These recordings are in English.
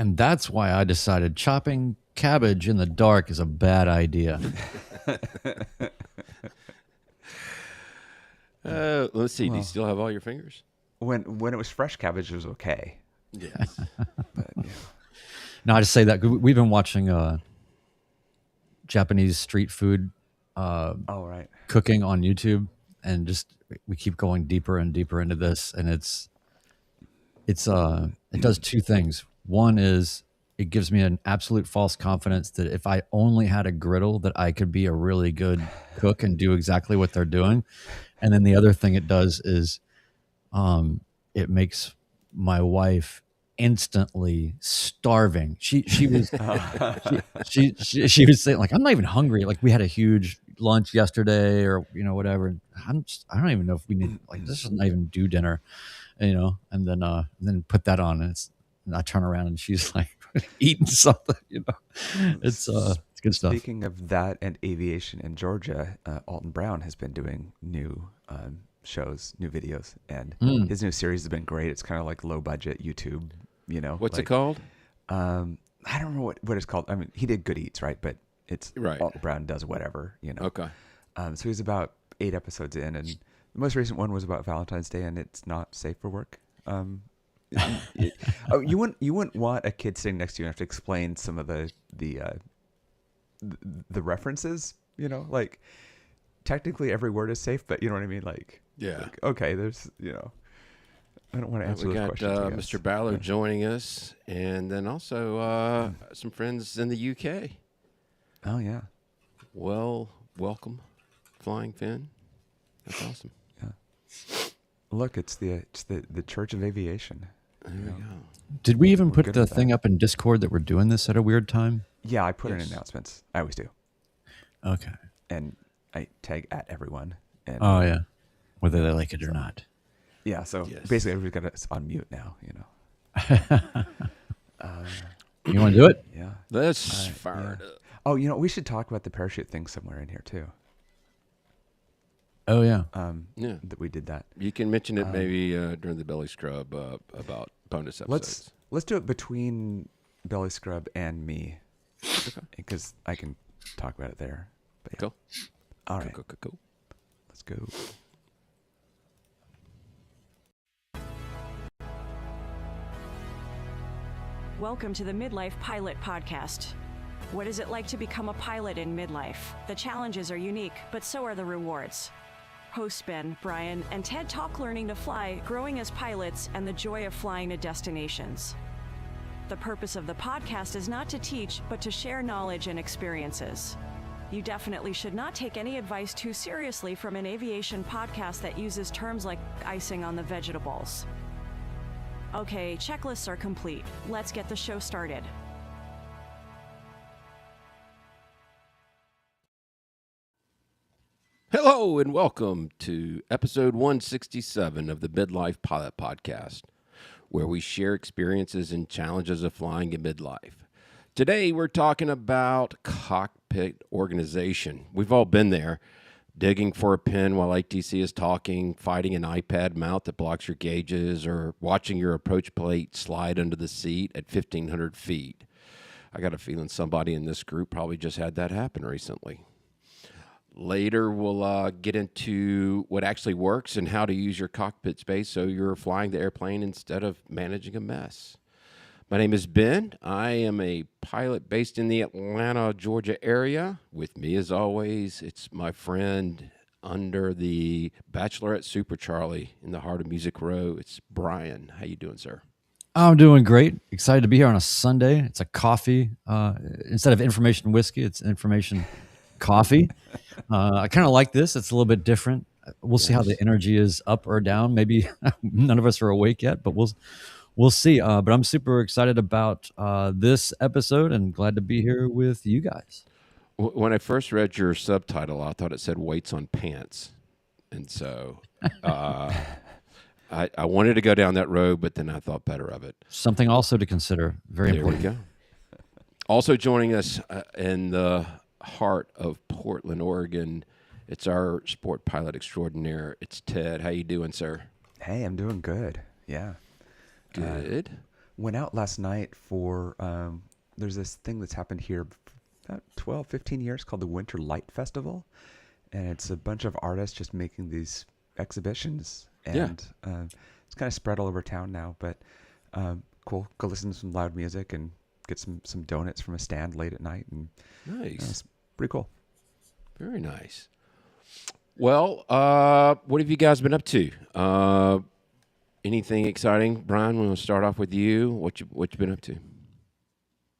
And that's why I decided chopping cabbage in the dark is a bad idea. Let's see. Do you still have all your fingers? When it was fresh cabbage, it was okay. Yes. But yeah. No, I just say that we've been watching Japanese street food Oh, right. cooking on YouTube, and just we keep going deeper and deeper into this, and it does two things. One is it gives me an absolute false confidence that if I only had a griddle, that I could be a really good cook and do exactly what they're doing. And then the other thing it does is it makes my wife instantly starving. She was she was saying, like, I'm not even hungry. Like, we had a huge lunch yesterday, or whatever. I don't even know if we need, like, this is not even do dinner, and then put that on, and I turn around and she's like eating something. It's good stuff. Speaking of that and aviation in Georgia, Alton Brown has been doing new shows, new videos, and his new series has been great. It's kind of like low budget YouTube. What's it called? I don't remember what it's called. I mean, he did Good Eats, right? But it's Right. Alton Brown does whatever. Okay. So he's about 8 episodes in, and the most recent one was about Valentine's Day, and it's not safe for work. You wouldn't want a kid sitting next to you and have to explain some of the references. Like, technically every word is safe, but you know what I mean. Like, okay, there's I don't want to answer We those got questions. Mr. Ballard joining us, and then also some friends in the UK. Oh yeah. Well, welcome, Flying Finn. That's awesome. Look, it's the Church of Aviation. There we go. Did we even We're put good the with that. thing up in Discord that we're doing this at a weird time? Yeah, I put in Yes. announcements. I always do, Okay. and I tag at everyone. And Oh yeah, whether they like it or not. yeah. So Yes. basically, everybody's got us on mute now. You want to do it? Yeah. Let's fire it up. Oh, we should talk about the parachute thing somewhere in here too. Oh yeah. Yeah. That we did that. You can mention it maybe during the belly scrub about bonus episodes. Let's do it between Belly Scrub and me, because I can talk about it there. But yeah. Cool. All right. Cool. Let's go. Welcome to the Midlife Pilot Podcast. What is it like to become a pilot in midlife? The challenges are unique, but so are the rewards. Hosts Ben, Brian, and Ted talk learning to fly, growing as pilots, and the joy of flying to destinations. The purpose of the podcast is not to teach, but to share knowledge and experiences. You definitely should not take any advice too seriously from an aviation podcast that uses terms like icing on the vegetables. Okay, checklists are complete. Let's get the show started. Hello and welcome to episode 167 of the Midlife Pilot Podcast, where we share experiences and challenges of flying in midlife. Today we're talking about cockpit organization. We've all been there, digging for a pin while ATC is talking, fighting an iPad mount that blocks your gauges, or watching your approach plate slide under the seat at 1,500 feet. I got a feeling somebody in this group probably just had that happen recently. Later, we'll get into what actually works and how to use your cockpit space so you're flying the airplane instead of managing a mess. My name is Ben. I am a pilot based in the Atlanta, Georgia area. With me, as always, it's my friend under the Bachelorette Super Charlie in the heart of Music Row. It's Brian. How you doing, sir? I'm doing great. Excited to be here on a Sunday. It's a coffee. Instead of information whiskey, it's information coffee. I kind of like this. It's a little bit different. We'll see how the energy is up or down. Maybe none of us are awake yet, but we'll see. But I'm super excited about this episode and glad to be here with you guys. When I first read your subtitle, I thought it said weights on pants. And so I wanted to go down that road, but then I thought better of it. Something also to consider. Very There we important. go. Also joining us in the heart of Portland, Oregon, it's our sport pilot extraordinaire. It's Ted. How you doing, sir? Hey, I'm doing good. Yeah. Good. went out last night for, there's this thing that's happened here about 12, 15 years called the Winter Light Festival. And it's a bunch of artists just making these exhibitions. And it's kind of spread all over town now, but cool. Go listen to some loud music and get some donuts from a stand late at night. And Nice. it's pretty cool. Very nice. Well, what have you guys been up to? Anything exciting? Brian, we'll start off with you. What you been up to?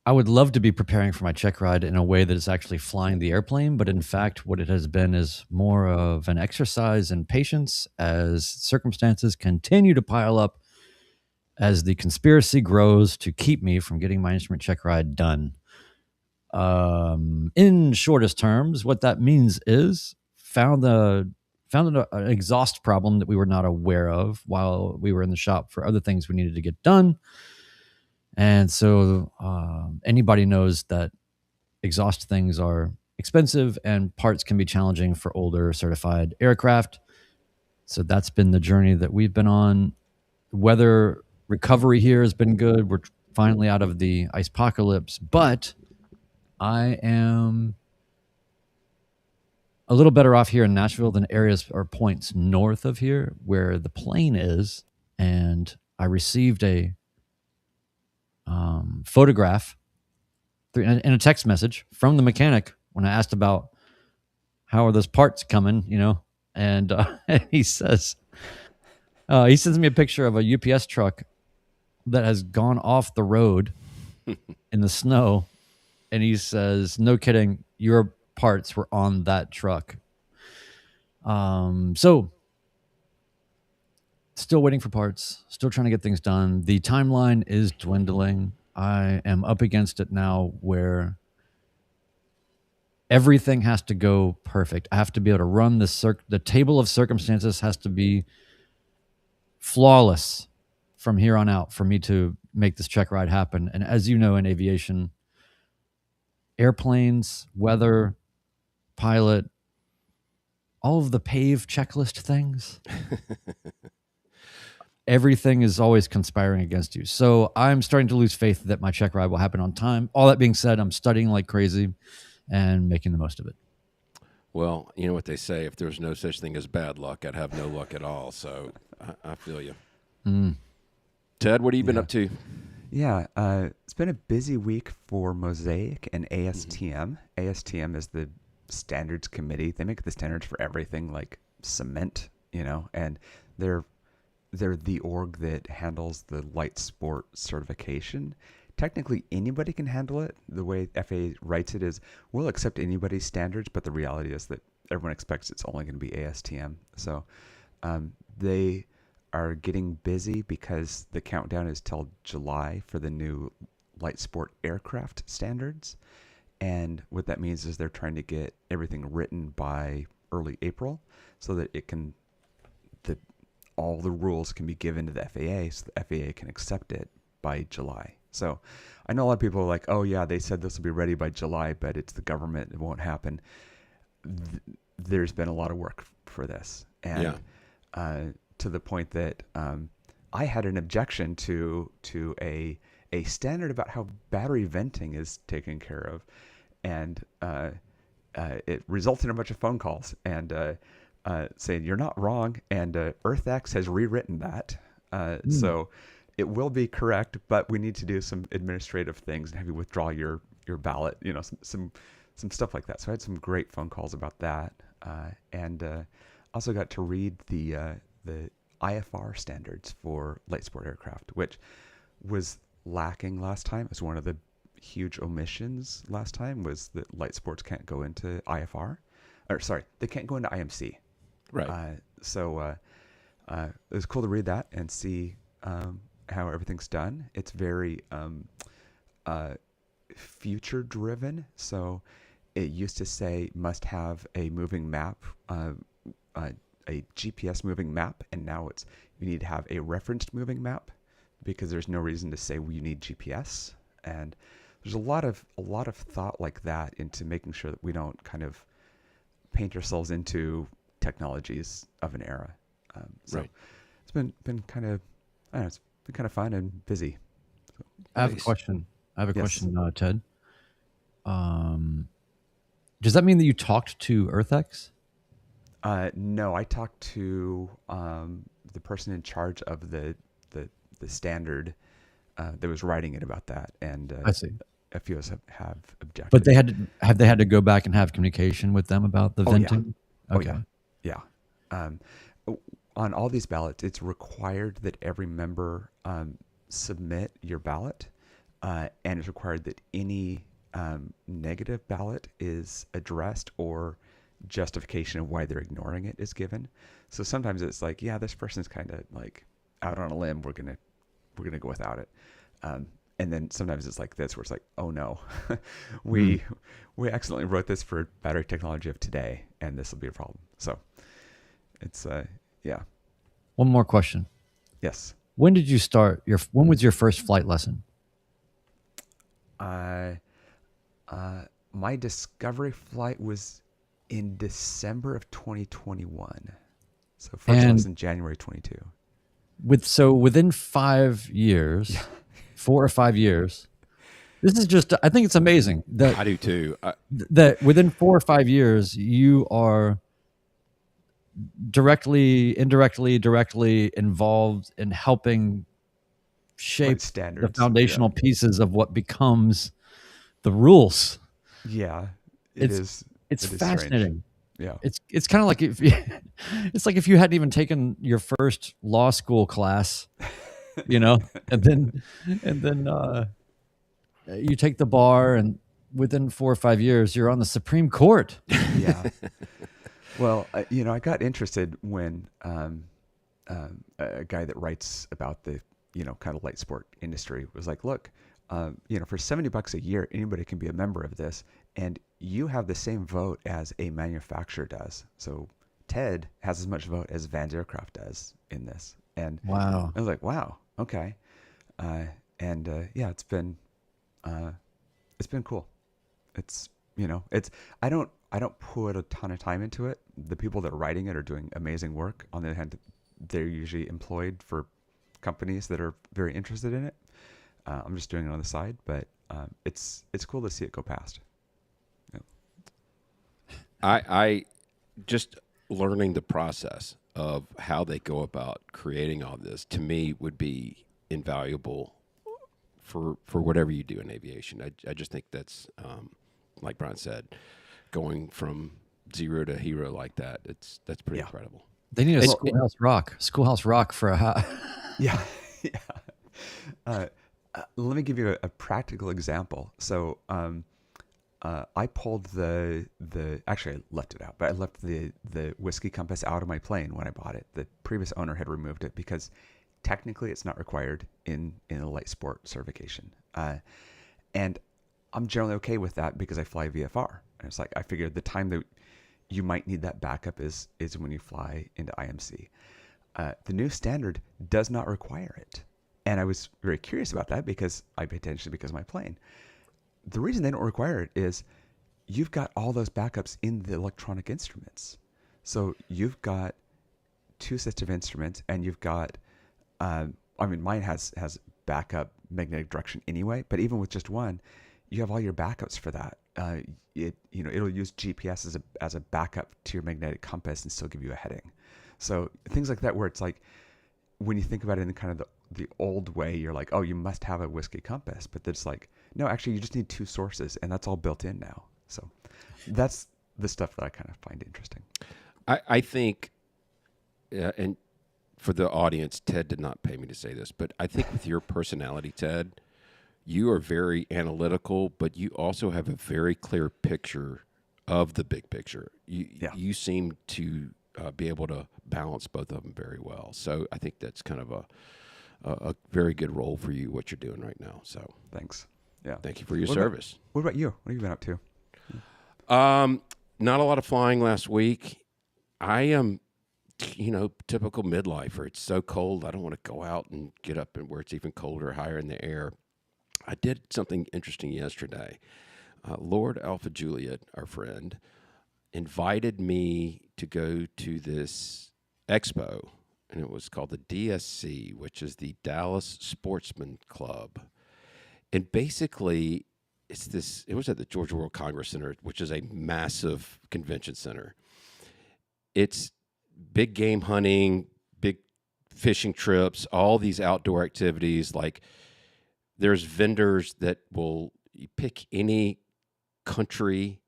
I would love to be preparing for my check ride in a way that is actually flying the airplane, but in fact, what it has been is more of an exercise in patience as circumstances continue to pile up as the conspiracy grows to keep me from getting my instrument check ride done. In shortest terms, what that means is found an exhaust problem that we were not aware of while we were in the shop for other things we needed to get done. And so anybody knows that exhaust things are expensive and parts can be challenging for older certified aircraft. So that's been the journey that we've been on. Weather recovery here has been good. We're finally out of the ice apocalypse, but I am a little better off here in Nashville than areas or points north of here where the plane is. And I received a photograph in a text message from the mechanic when I asked about how are those parts coming, and he says, he sends me a picture of a UPS truck that has gone off the road in the snow. And he says, no kidding, your parts were on that truck. So still waiting for parts, still trying to get things done. The timeline is dwindling. I am up against it now where everything has to go perfect. I have to be able to run the table of circumstances has to be flawless from here on out for me to make this check ride happen. And as you know, in aviation, airplanes, weather, pilot, all of the PAVE checklist things, everything is always conspiring against you. So I'm starting to lose faith that my check ride will happen on time. All that being said, I'm studying like crazy and making the most of it. Well, you know what they say, if there's no such thing as bad luck, I'd have no luck at all. So I feel you. Ted, what have you been up to? Yeah, it's been a busy week for Mosaic and ASTM. ASTM is the standards committee. They make the standards for everything like cement, and they're the org that handles the light sport certification. Technically, anybody can handle it. The way FAA writes it is, we'll accept anybody's standards, but the reality is that everyone expects it's only going to be ASTM. So they are getting busy because the countdown is till July for the new light sport aircraft standards. And what that means is they're trying to get everything written by early April so that all the rules can be given to the FAA so the FAA can accept it by July. So I know a lot of people are like, oh yeah, they said this will be ready by July, but it's the government. It won't happen. There's been a lot of work for this. And to the point that I had an objection to a standard about how battery venting is taken care of. And it resulted in a bunch of phone calls and saying, you're not wrong. And EarthX has rewritten that. So it will be correct, but we need to do some administrative things and have you withdraw your ballot, some stuff like that. So I had some great phone calls about that. And also got to read the IFR standards for light sport aircraft, which was lacking last time. It was one of the huge omissions last time was that light sports can't go into IFR. They can't go into IMC. Right. So it was cool to read that and see how everything's done. It's very future driven. So it used to say must have a moving map, a GPS moving map, and now it's you need to have a referenced moving map because there's no reason to say you need GPS. And there's a lot of thought like that into making sure that we don't kind of paint ourselves into technologies of an era. So right. It's been kind of, I don't know, it's been kind of fun and busy. I have a Nice. question. Yes. Ted. Does that mean that you talked to EarthX? No, I talked to the person in charge of the standard that was writing it about that, and I see. a few of us have objected. But they had to go back and have communication with them about the Oh, yeah. venting? Okay. Oh, yeah. On all these ballots, it's required that every member submit your ballot, and it's required that any negative ballot is addressed or justification of why they're ignoring it is given. So sometimes it's like, yeah, this person's kind of like out on a limb. We're gonna go without it. And then sometimes it's like this, where it's like, oh no, we accidentally wrote this for battery technology of today, and this will be a problem. So it's yeah. One more question. Yes. When did you start when was your first flight lesson? My discovery flight was in December of 2021. So first lesson January 22. Within 5 years, 4 or 5 years, this is just, I think it's amazing that I do too. that within 4 or 5 years, you are directly involved in helping shape the standards. foundational pieces of what becomes the rules. Yeah, It's fascinating. Yeah. It's kind of like if you hadn't even taken your first law school class, and then you take the bar, and within 4 or 5 years you're on the Supreme Court. Yeah. Well, I got interested when a guy that writes about the kind of light sport industry was like, look, for $70 a year, anybody can be a member of this, and you have the same vote as a manufacturer does. So Ted has as much vote as Vans Aircraft does in this. And Wow. I was like, wow, okay. It's been cool. It's, I don't put a ton of time into it. The people that are writing it are doing amazing work. On the other hand, they're usually employed for companies that are very interested in it. I'm just doing it on the side, but it's cool to see it go past. Yeah. I just learning the process of how they go about creating all this, to me, would be invaluable for whatever you do in aviation. I just think that's, like Brian said, going from zero to hero like that, that's pretty incredible. They need a Schoolhouse Rock for a Yeah. Let me give you a practical example. So I pulled actually I left it out, but I left the whiskey compass out of my plane when I bought it. The previous owner had removed it because technically it's not required in a light sport certification. And I'm generally okay with that because I fly VFR. And it's like, I figured the time that you might need that backup is when you fly into IMC. The new standard does not require it. And I was very curious about that because I pay attention because of my plane. The reason they don't require it is you've got all those backups in the electronic instruments. So you've got 2 sets of instruments, and you've got, mine has backup magnetic direction anyway, but even with just one, you have all your backups for that. It'll use GPS as a backup to your magnetic compass and still give you a heading. So things like that, where it's like, when you think about it in kind of the old way, you're like, oh, you must have a whiskey compass, but it's like, no, actually you just need 2 sources, and that's all built in now. So that's the stuff that I kind of find interesting. I think, and for the audience, Ted did not pay me to say this, but I think with your personality, Ted, you are very analytical, but you also have a very clear picture of the big picture. You seem to be able to balance both of them very well. So I think that's kind of a very good role for you, what you're doing right now. So thanks. Yeah. Thank you for your service. What about you? What have you been up to? Not a lot of flying last week. I am, typical midlifer. It's so cold. I don't want to go out and get up and where it's even colder, higher in the air. I did something interesting yesterday. Lord Alpha Juliet, our friend, invited me to go to this expo, and it was called the DSC, which is the Dallas Sportsman Club. And basically, it was at the Georgia World Congress Center, which is a massive convention center. It's big game hunting, big fishing trips, all these outdoor activities. Like, there's vendors that will pick any country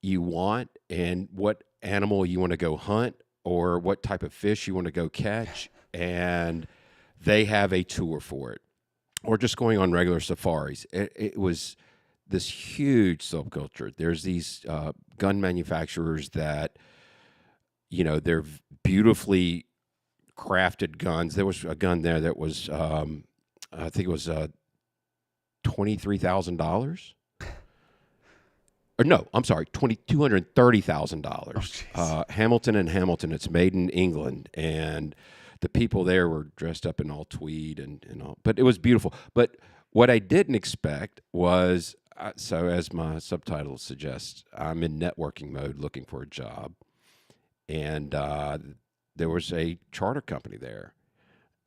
you want and what animal you want to go hunt or what type of fish you want to go catch, and they have a tour for it, or just going on regular safaris. It was this huge subculture. There's these gun manufacturers that, they're beautifully crafted guns. There was a gun there that was, I think it was $23,000. Or no, I'm sorry, $230,000. Hamilton and Hamilton. It's made in England, and the people there were dressed up in all tweed and all. But it was beautiful. But what I didn't expect was, so as my subtitle suggests, I'm in networking mode looking for a job, and there was a charter company there,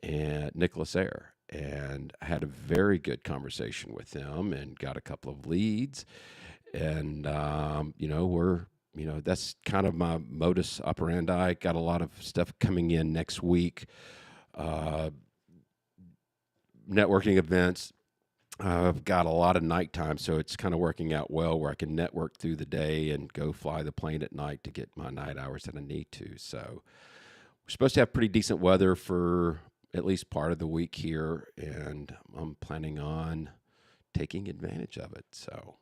and Nicholas Air, and I had a very good conversation with them and got a couple of leads. And, that's kind of my modus operandi. Got a lot of stuff coming in next week. Networking events. I've got a lot of nighttime, so it's kind of working out well where I can network through the day and go fly the plane at night to get my night hours that I need to. So we're supposed to have pretty decent weather for at least part of the week here, and I'm planning on taking advantage of it. So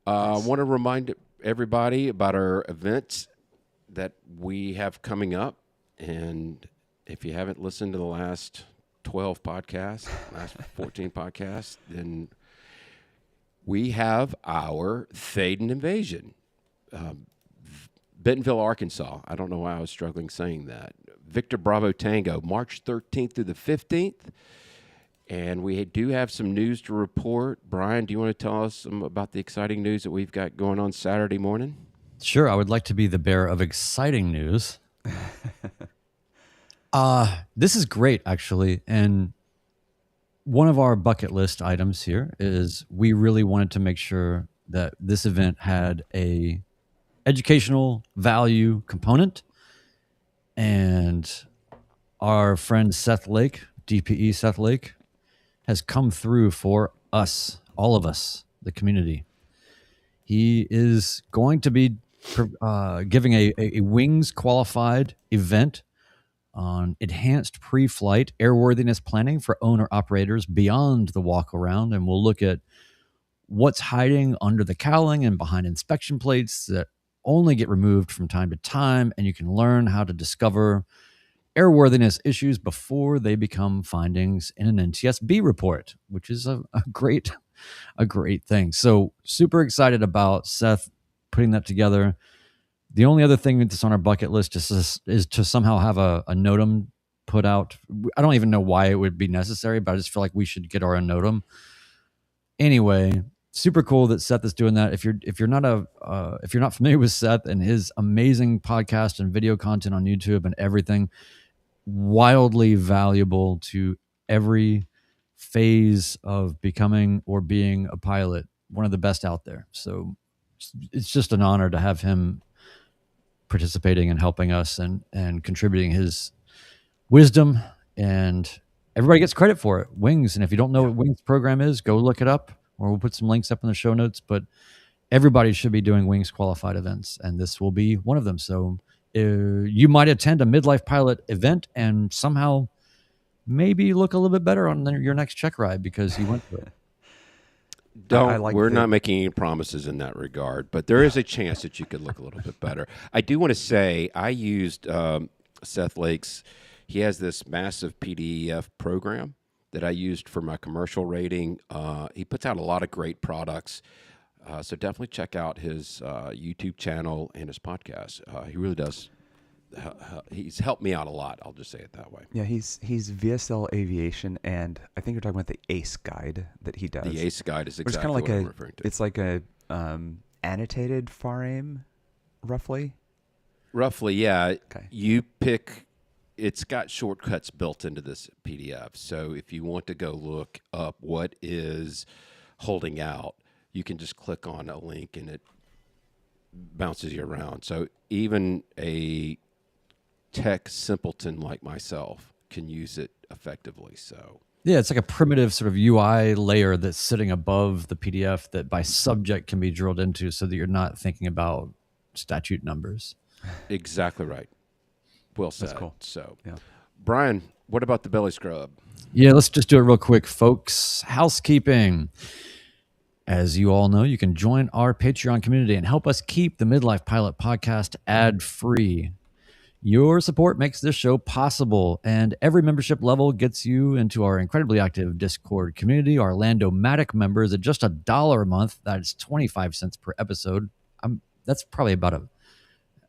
I want to remind everybody about our events that we have coming up. And if you haven't listened to the last 12 podcasts, last 14 podcasts, then we have our Thaden Invasion. Bentonville, Arkansas. I don't know why I was struggling saying that. Victor Bravo Tango, March 13th through the 15th. And we do have some news to report. Brian, do you want to tell us about the exciting news that we've got going on Saturday morning? Sure. I would like to be the bearer of exciting news. This is great, actually. And one of our bucket list items here is we really wanted to make sure that this event had a educational value component. And our friend Seth Lake, DPE Seth Lake, has come through for us, all of us, the community. He is going to be giving a Wings qualified event on enhanced pre-flight airworthiness planning for owner-operators beyond the walk-around, and we'll look at what's hiding under the cowling and behind inspection plates that only get removed from time to time, and you can learn how to discover airworthiness issues before they become findings in an NTSB report, which is a great thing. So super excited about Seth putting that together. The only other thing that's on our bucket list is to somehow have a NOTAM put out. I don't even know why it would be necessary, but I just feel like we should get our own NOTAM. Anyway, super cool that Seth is doing that. If you're not familiar with Seth and his amazing podcast and video content on YouTube and everything, wildly valuable to every phase of becoming or being a pilot, one of the best out there. So it's just an honor to have him participating and helping us and contributing his wisdom, and everybody gets credit for it. Wings. And if you don't know what Wings program is, go look it up, or we'll put some links up in the show notes, but everybody should be doing Wings qualified events, and this will be one of them. So you might attend a midlife pilot event and somehow maybe look a little bit better on your next check ride because you went through it. We're not making any promises in that regard, but there is a chance that you could look a little bit better. I do want to say I used Seth Lake's. He has this massive PDF program that I used for my commercial rating. He puts out a lot of great products. So definitely check out his YouTube channel and his podcast. He really does. He's helped me out a lot. I'll just say it that way. Yeah, he's VSL Aviation, and I think you're talking about the ACE guide that he does. The ACE guide is exactly like what I'm referring to. It's like a annotated FAR aim, roughly. Roughly, yeah. Okay. You pick. it's got shortcuts built into this PDF. So if you want to go look up what is holding out, you can just click on a link and it bounces you around. So even a tech simpleton like myself can use it effectively. So Yeah, it's like a primitive sort of UI layer that's sitting above the PDF that by subject can be drilled into so that you're not thinking about statute numbers. exactly right. Well said. That's cool. So, Yeah. Brian, what about the belly scrub? Yeah, let's just do it real quick, folks. Housekeeping. As you all know, you can join our Patreon community and help us keep the Midlife Pilot podcast ad-free. Your support makes this show possible, and every membership level gets you into our incredibly active Discord community. Our Lando-matic members at just $1 a month. That's 25 cents per episode. That's probably about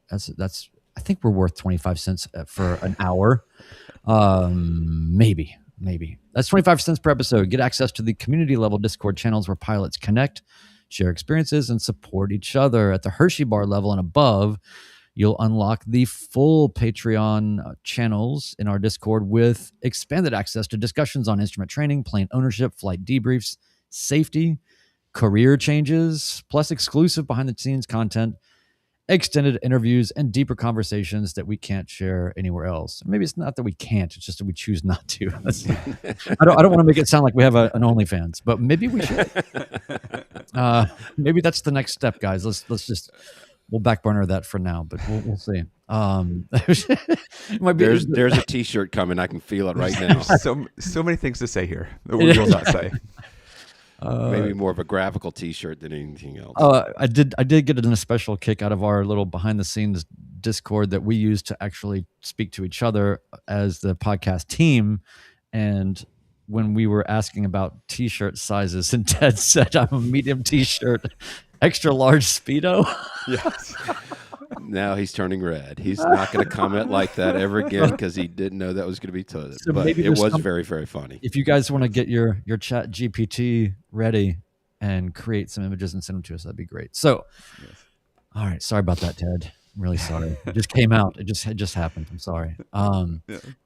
that's. I think we're worth 25 cents for an hour. Maybe. That's 25 cents per episode. Get access to the community level Discord channels where pilots connect, share experiences, and support each other. At the Hershey bar level and above, you'll unlock the full Patreon channels in our Discord with expanded access to discussions on instrument training, plane ownership, flight debriefs, safety, career changes, plus exclusive behind-the-scenes content, extended interviews, and deeper conversations that we can't share anywhere else. Maybe it's not that we can't; it's just that we choose not to. I don't want to make it sound like we have an OnlyFans, but maybe we should. Maybe that's the next step, guys. We'll back burner that for now, but we'll see. There's a T-shirt coming. I can feel it right now. So many things to say here that we will not say. Maybe more of a graphical T-shirt than anything else. I did get a special kick out of our little behind the scenes Discord that we use to actually speak to each other as the podcast team. And when we were asking about T-shirt sizes, and Ted said, "I'm a medium T-shirt, extra large Speedo." Yes. Now he's turning red. He's not going to comment like that ever again because he didn't know that was going to be told. So but maybe it was some- very, very funny. If you guys want to get your chat GPT ready and create some images and send them to us, that'd be great. So, All right. Sorry about that, Ted. I'm really sorry. It just came out. It just happened. I'm sorry. All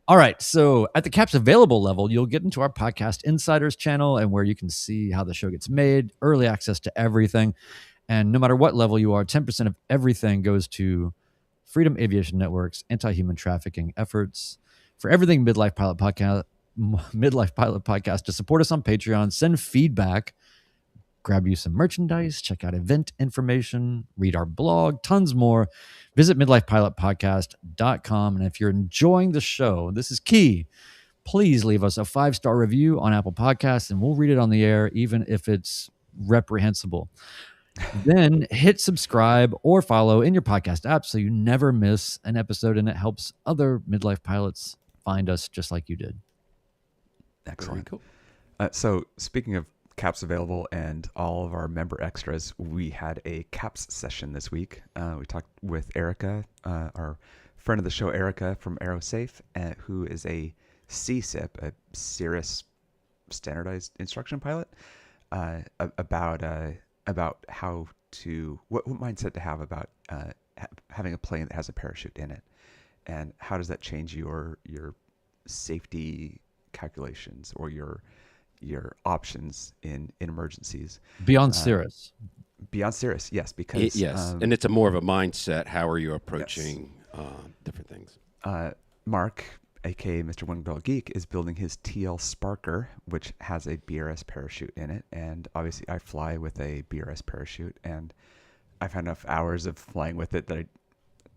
right. So at the Caps Available level, you'll get into our Podcast Insiders channel and where you can see how the show gets made, early access to everything. And no matter what level you are, 10% of everything goes to Freedom Aviation Network's anti-human trafficking efforts. For everything Midlife Pilot Podcast, to support us on Patreon, send feedback, grab you some merchandise, check out event information, read our blog, tons more. Visit midlifepilotpodcast.com. And if you're enjoying the show, this is key, please leave us a 5-star review on Apple Podcasts, and we'll read it on the air, even if it's reprehensible. Then hit subscribe or follow in your podcast app so you never miss an episode, and it helps other midlife pilots find us just like you did. Excellent. Very cool. So speaking of Caps Available and all of our member extras, we had a Caps session this week. We talked with Erica, our friend of the show, Erica from AeroSafe, who is a CSIP, a Cirrus Standardized Instruction Pilot, about how to what mindset to have about having a plane that has a parachute in it, and how does that change your safety calculations or your options in emergencies Beyond Cirrus. beyond Cirrus. Yes, because and it's a more of a mindset. How are you approaching different things? Mark, aka Mr. One-Dollar Geek, is building his TL Sparker, which has a BRS parachute in it. And obviously I fly with a BRS parachute, and I've had enough hours of flying with it that I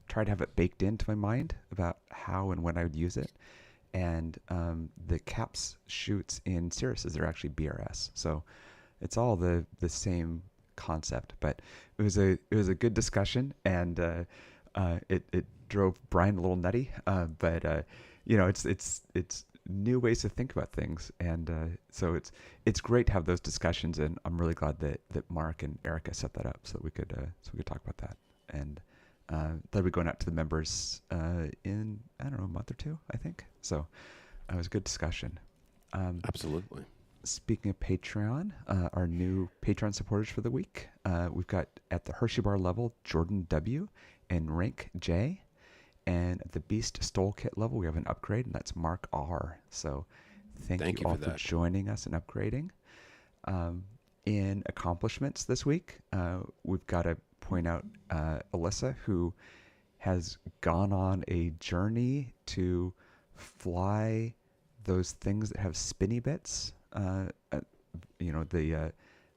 try to have it baked into my mind about how and when I would use it. And the Caps chutes in Cirruses are actually BRS. So it's all the same concept, but it was a good discussion, and it drove Brian a little nutty, but it's new ways to think about things, and so it's great to have those discussions, and I'm really glad that Mark and Erica set that up so that we could talk about that, and that'll be going out to the members in a month or two, I think. So it was a good discussion. Absolutely. Speaking of Patreon, our new Patreon supporters for the week, we've got at the Hershey Bar level Jordan W. and Rank J, And at the Beast Stole Kit level, we have an upgrade, and that's Mark R. So thank you all for joining us and upgrading. In accomplishments this week, we've got to point out Alyssa, who has gone on a journey to fly those things that have spinny bits.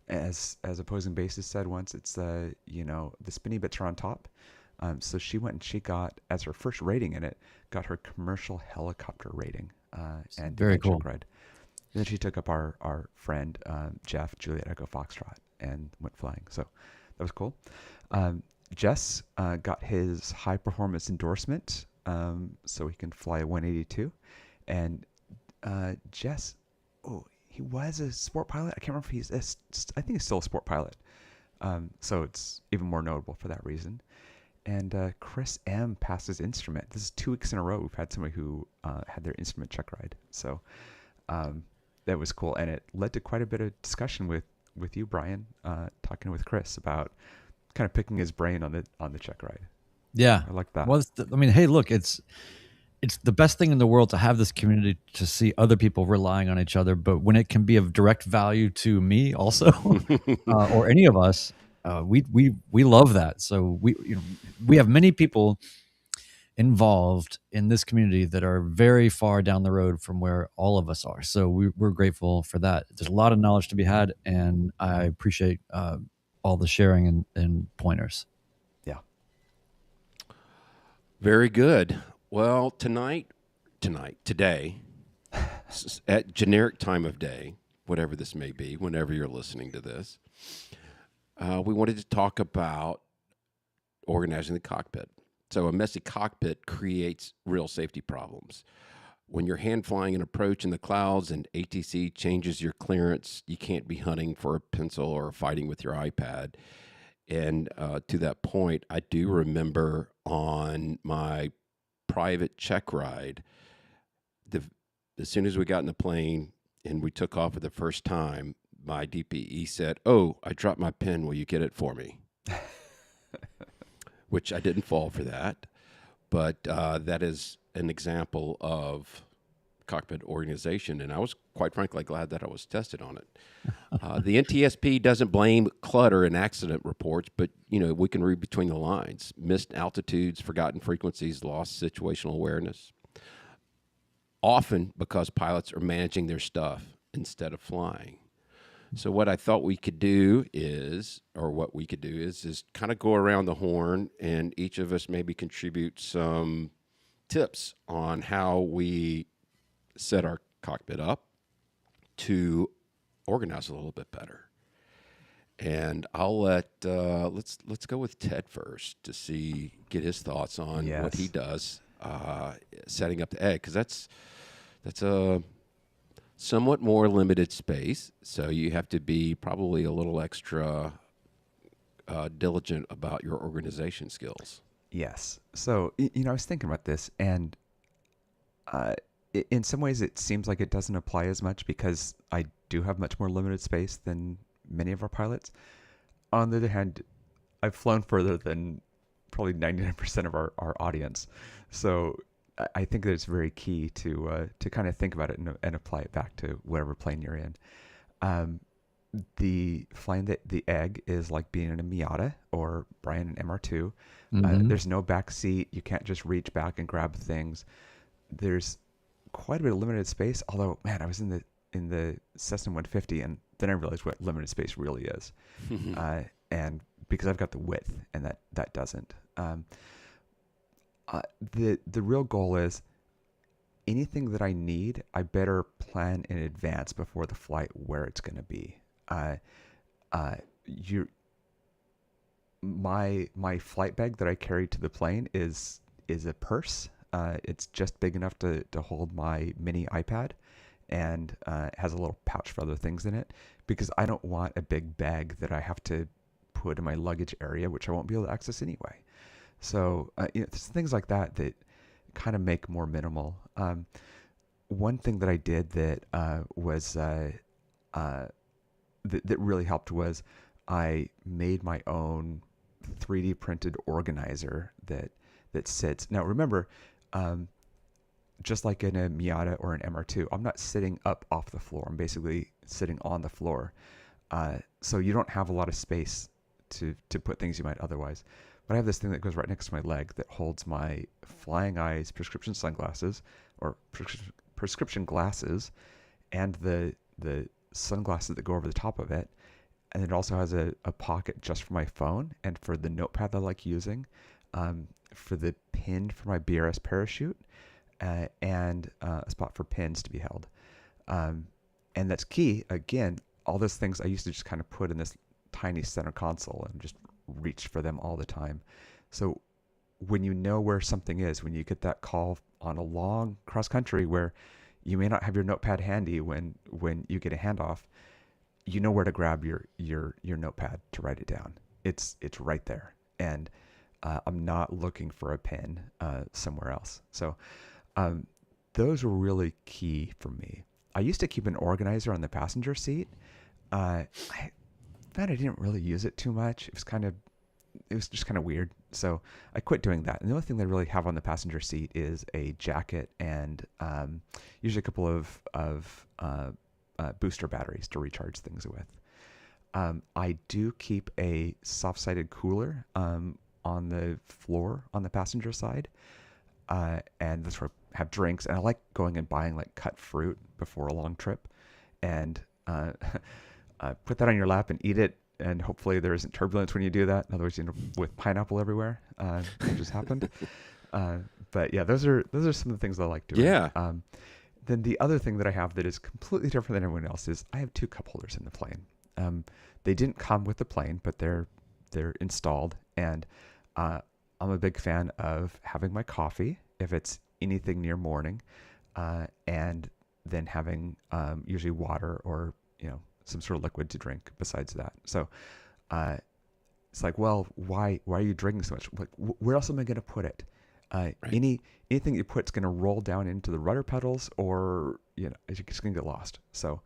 As opposing bases said once, it's the spinny bits are on top. So she went and she got, as her first rating in it, got her commercial helicopter rating. And very cool. Checkride. Then she took up our friend Jeff, Juliet Echo Foxtrot, and went flying. So that was cool. Jess got his high performance endorsement, so he can fly a 182. And Jess, he was a sport pilot. I can't remember if I think he's still a sport pilot. So it's even more notable for that reason. And Chris M passed his instrument. This is 2 weeks in a row we've had somebody who had their instrument check ride. So that was cool. And it led to quite a bit of discussion with you, Brian, talking with Chris about kind of picking his brain on the check ride. Yeah. I like that. Well, hey, look, it's the best thing in the world to have this community, to see other people relying on each other. But when it can be of direct value to me also, or any of us, we love that. So we have many people involved in this community that are very far down the road from where all of us are. So we're grateful for that. There's a lot of knowledge to be had, and I appreciate all the sharing and pointers. Yeah. Very good. Well, today, at generic time of day, whatever this may be, whenever you're listening to this, we wanted to talk about organizing the cockpit. So a messy cockpit creates real safety problems. When you're hand flying an approach in the clouds and ATC changes your clearance, you can't be hunting for a pencil or fighting with your iPad. And to that point, I do remember on my private check ride, as soon as we got in the plane and we took off for the first time, my DPE said, "Oh, I dropped my pen. Will you get it for me?" Which I didn't fall for that. But that is an example of cockpit organization, and I was quite frankly glad that I was tested on it. The NTSP doesn't blame clutter in accident reports, but we can read between the lines. Missed altitudes, forgotten frequencies, lost situational awareness. Often because pilots are managing their stuff instead of flying. So what I thought we could do is kind of go around the horn, and each of us maybe contribute some tips on how we set our cockpit up to organize a little bit better. And I'll let's go with Ted first to get his thoughts on what he does setting up the egg, because that's a somewhat more limited space, so you have to be probably a little extra diligent about your organization skills. Yes. So, I was thinking about this, and in some ways it seems like it doesn't apply as much because I do have much more limited space than many of our pilots. On the other hand, I've flown further than probably 99% of our audience. So I think that it's very key to kind of think about it and apply it back to whatever plane you're in. The flying the egg is like being in a Miata or Brian in MR2. Mm-hmm. There's no back seat. You can't just reach back and grab things. There's quite a bit of limited space. Although, man, I was in the Cessna 150, and then I realized what limited space really is. And because I've got the width, and that doesn't. The real goal is anything that I need, I better plan in advance before the flight where it's going to be. My flight bag that I carry to the plane is a purse. It's just big enough to hold my mini iPad, and has a little pouch for other things in it, because I don't want a big bag that I have to put in my luggage area, which I won't be able to access anyway. So there's things like that kind of make more minimal. One thing that I did that was that really helped was I made my own 3D printed organizer that that sits. Now, remember, just like in a Miata or an MR2, I'm not sitting up off the floor. I'm basically sitting on the floor. So you don't have a lot of space to put things you might otherwise. But I have this thing that goes right next to my leg that holds my Flying Eyes prescription sunglasses or prescription glasses and the sunglasses that go over the top of it. And it also has a pocket just for my phone and for the notepad that I like using, for the pin for my BRS parachute, and a spot for pins to be held. And that's key. Again, all those things I used to just kind of put in this tiny center console and just reach for them all the time. So when you know where something is, when you get that call on a long cross country where you may not have your notepad handy when you get a handoff, you know where to grab your notepad to write it down. It's right there. And I'm not looking for a pen somewhere else. So those were really key for me. I used to keep an organizer on the passenger seat. I found I didn't really use it too much. It was just kind of weird. So I quit doing that. And the only thing that I really have on the passenger seat is a jacket and usually a couple of booster batteries to recharge things with. I do keep a soft-sided cooler on the floor on the passenger side. And that's where I have drinks. And I like going and buying like cut fruit before a long trip. And put that on your lap and eat it. And hopefully there isn't turbulence when you do that. Otherwise, you end up with pineapple everywhere, which just happened. But yeah, those are some of the things I like doing. Yeah. Then the other thing that I have that is completely different than everyone else is I have 2 cup holders in the plane. They didn't come with the plane, but they're installed. And I'm a big fan of having my coffee if it's anything near morning, and then having usually water or some sort of liquid to drink besides that. So it's like, well, why are you drinking so much? Like, where else am I going to put it? Right. Anything you put is going to roll down into the rudder pedals, or it's just going to get lost. So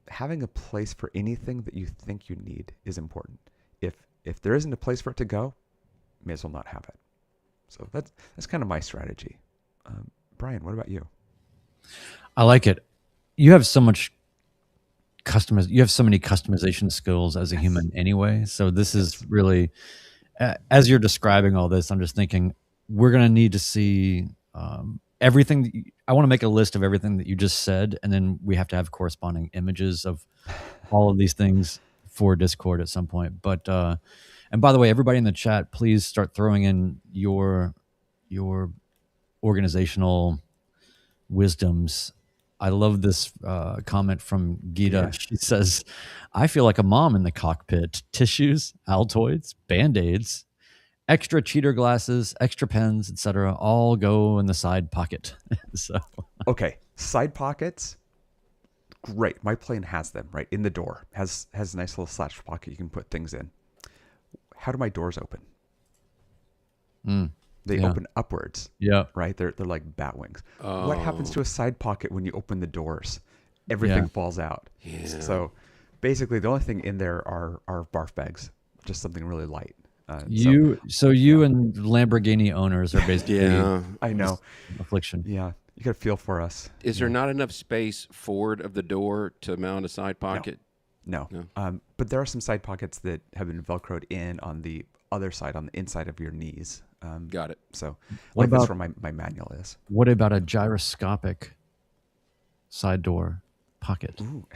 having a place for anything that you think you need is important. If there isn't a place for it to go, may as well not have it. So that's kind of my strategy. Brian, what about you? I like it. You have so much you have so many customization skills as a human anyway. So this is really, as you're describing all this, I'm just thinking we're going to need to see everything. I want to make a list of everything that you just said, and then we have to have corresponding images of all of these things for Discord at some point. But and by the way, everybody in the chat, please start throwing in your organizational wisdoms. I love this comment from Gita. Yeah. She says, I feel like a mom in the cockpit. Tissues, Altoids, Band-Aids, extra cheater glasses, extra pens, etc. all go in the side pocket. So okay, side pockets, great. My plane has them right in the door. Has a nice little slash pocket you can put things in. How do my doors open? They open upwards. Yeah. Right? They're like bat wings. Oh. What happens to a side pocket when you open the doors? Everything falls out. Yeah. So basically the only thing in there are barf bags, just something really light. You and Lamborghini owners are basically I know. affliction. Yeah. You got to feel for us. Is there not enough space forward of the door to mount a side pocket? No. But there are some side pockets that have been Velcroed in on the other side, on the inside of your knees. Got it. So What that's about- where my manual is. What about a gyroscopic side door pocket? Ooh.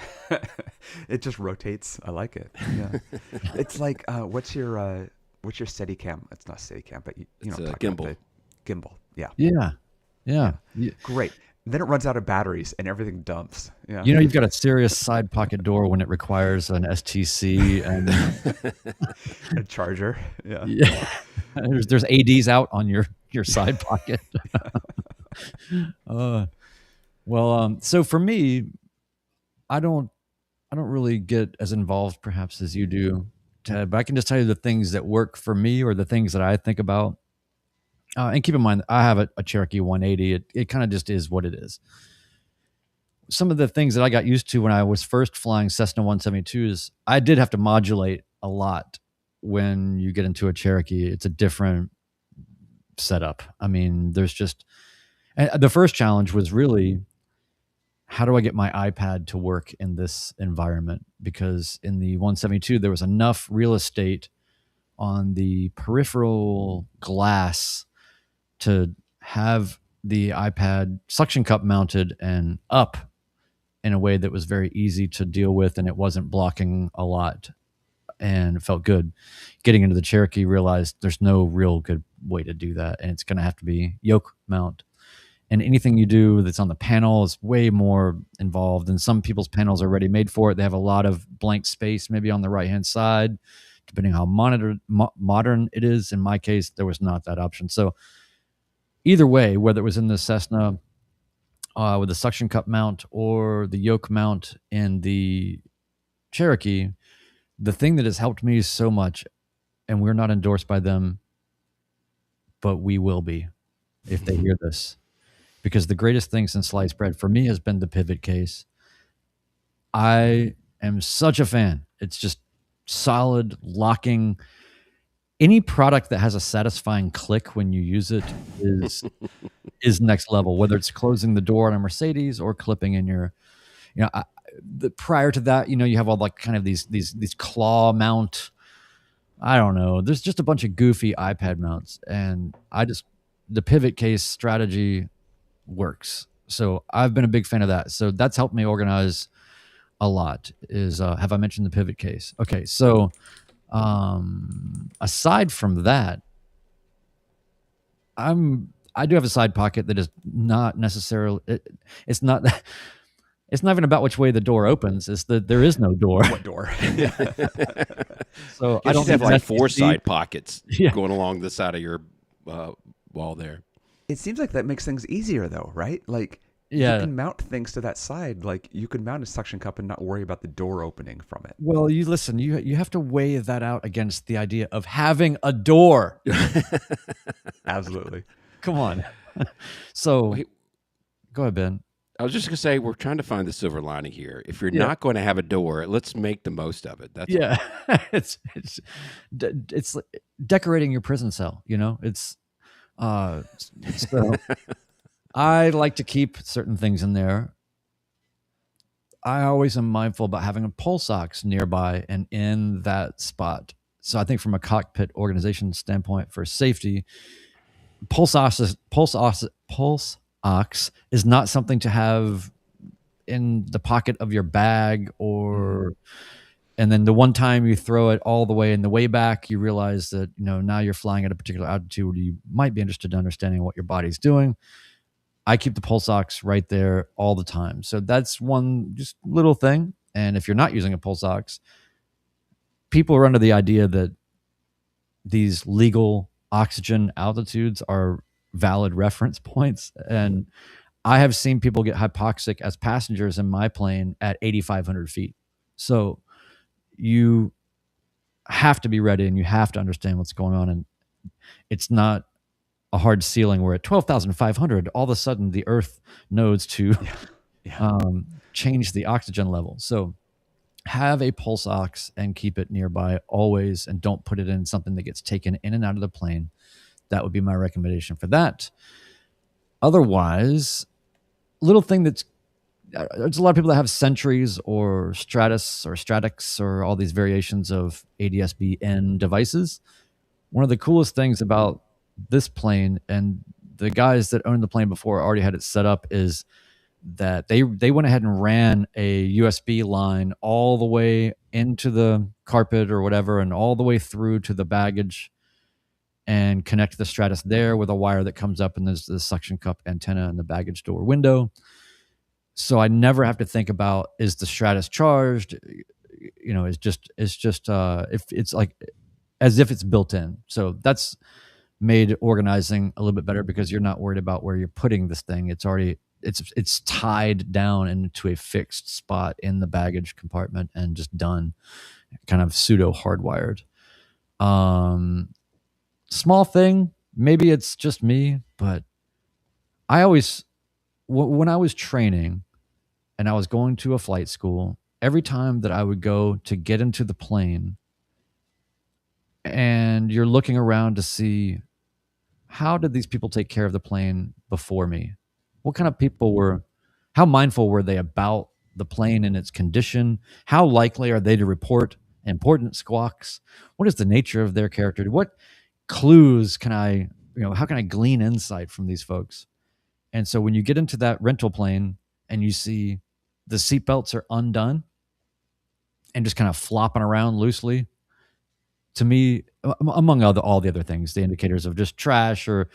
It just rotates. I like it. Yeah. It's like, what's your Steadicam? It's not Steadicam, but you know It's what I'm a talking gimbal. about. The gimbal. Yeah. Yeah. Great. Then it runs out of batteries and everything dumps. Yeah. You've got a serious side pocket door when it requires an STC and A charger. Yeah. there's ADs out on your side pocket. So for me, I don't really get as involved perhaps as you do, Ted, but I can just tell you the things that work for me or the things that I think about. And keep in mind, I have a Cherokee 180. It kind of just is what it is. Some of the things that I got used to when I was first flying Cessna 172s, I did have to modulate a lot when you get into a Cherokee. It's a different setup. I mean, there's just, and the first challenge was really, how do I get my iPad to work in this environment? Because in the 172, there was enough real estate on the peripheral glass to have the iPad suction cup mounted and up in a way that was very easy to deal with, and it wasn't blocking a lot, and it felt good. Getting into the Cherokee, realized there's no real good way to do that, and it's going to have to be yoke mount. And anything you do that's on the panel is way more involved, and some people's panels are already made for it. They have a lot of blank space maybe on the right hand side, depending how modern it is. In my case, there was not that option. So either way, whether it was in the Cessna with the suction cup mount or the yoke mount in the Cherokee, the thing that has helped me so much, and we're not endorsed by them, but we will be if they hear this, because the greatest thing since sliced bread for me has been the pivot case. I am such a fan. It's just solid locking. Any product that has a satisfying click when you use it is next level, whether it's closing the door on a Mercedes or clipping in your, prior to that, you have all like kind of these claw mount. I don't know. There's just a bunch of goofy iPad mounts, and the pivot case strategy works. So I've been a big fan of that. So that's helped me organize a lot. Have I mentioned the pivot case? Okay. So, aside from that, I do have a side pocket that is not necessarily, it's not even about which way the door opens. It's that there is no door. What door? So I don't have like 4 side pockets Yeah. going along the side of your wall there. It seems like that makes things easier, though, right? Like, Yeah. you can mount things to that side. Like, you could mount a suction cup and not worry about the door opening from it. Well, you have to weigh that out against the idea of having a door. Absolutely. Come on. So, Wait. Go ahead, Ben. I was just going to say, we're trying to find the silver lining here. If you're Yeah. not going to have a door, let's make the most of it. That's Yeah, it's like decorating your prison cell. It's so I like to keep certain things in there. I always am mindful about having a pulse ox nearby and in that spot. So I think from a cockpit organization standpoint for safety, pulse ox is not something to have in the pocket of your bag, and then the one time you throw it all the way in the way back, you realize that now you're flying at a particular altitude where you might be interested in understanding what your body's doing. I keep the pulse ox right there all the time. So that's one just little thing. And if you're not using a pulse ox, people are under the idea that these legal oxygen altitudes are valid reference points. And I have seen people get hypoxic as passengers in my plane at 8,500 feet. So you have to be ready, and you have to understand what's going on. And it's not a hard ceiling where at 12,500, all of a sudden the earth knows to change the oxygen level. So have a pulse ox and keep it nearby always, and don't put it in something that gets taken in and out of the plane. That would be my recommendation for that. Otherwise, little thing there's a lot of people that have Sentries or Stratus or Stratix or all these variations of ADS-BN devices. One of the coolest things about this plane, and the guys that owned the plane before already had it set up, is that they went ahead and ran a USB line all the way into the carpet or whatever, and all the way through to the baggage, and connect the Stratus there with a wire that comes up, and there's the suction cup antenna in the baggage door window. So I never have to think about, is the Stratus charged? It's just if it's like as if it's built in. So that's made organizing a little bit better, because you're not worried about where you're putting this thing. It's tied down into a fixed spot in the baggage compartment and just done, kind of pseudo hardwired. Small thing, maybe it's just me, but I always, when I was training and I was going to a flight school, every time that I would go to get into the plane, and you're looking around to see how did these people take care of the plane before me? What kind of people were, how mindful were they about the plane and its condition? How likely are they to report important squawks? What is the nature of their character? What clues can I, how can I glean insight from these folks? And so when you get into that rental plane and you see the seatbelts are undone and just kind of flopping around loosely, to me, among all the other things, the indicators of just trash or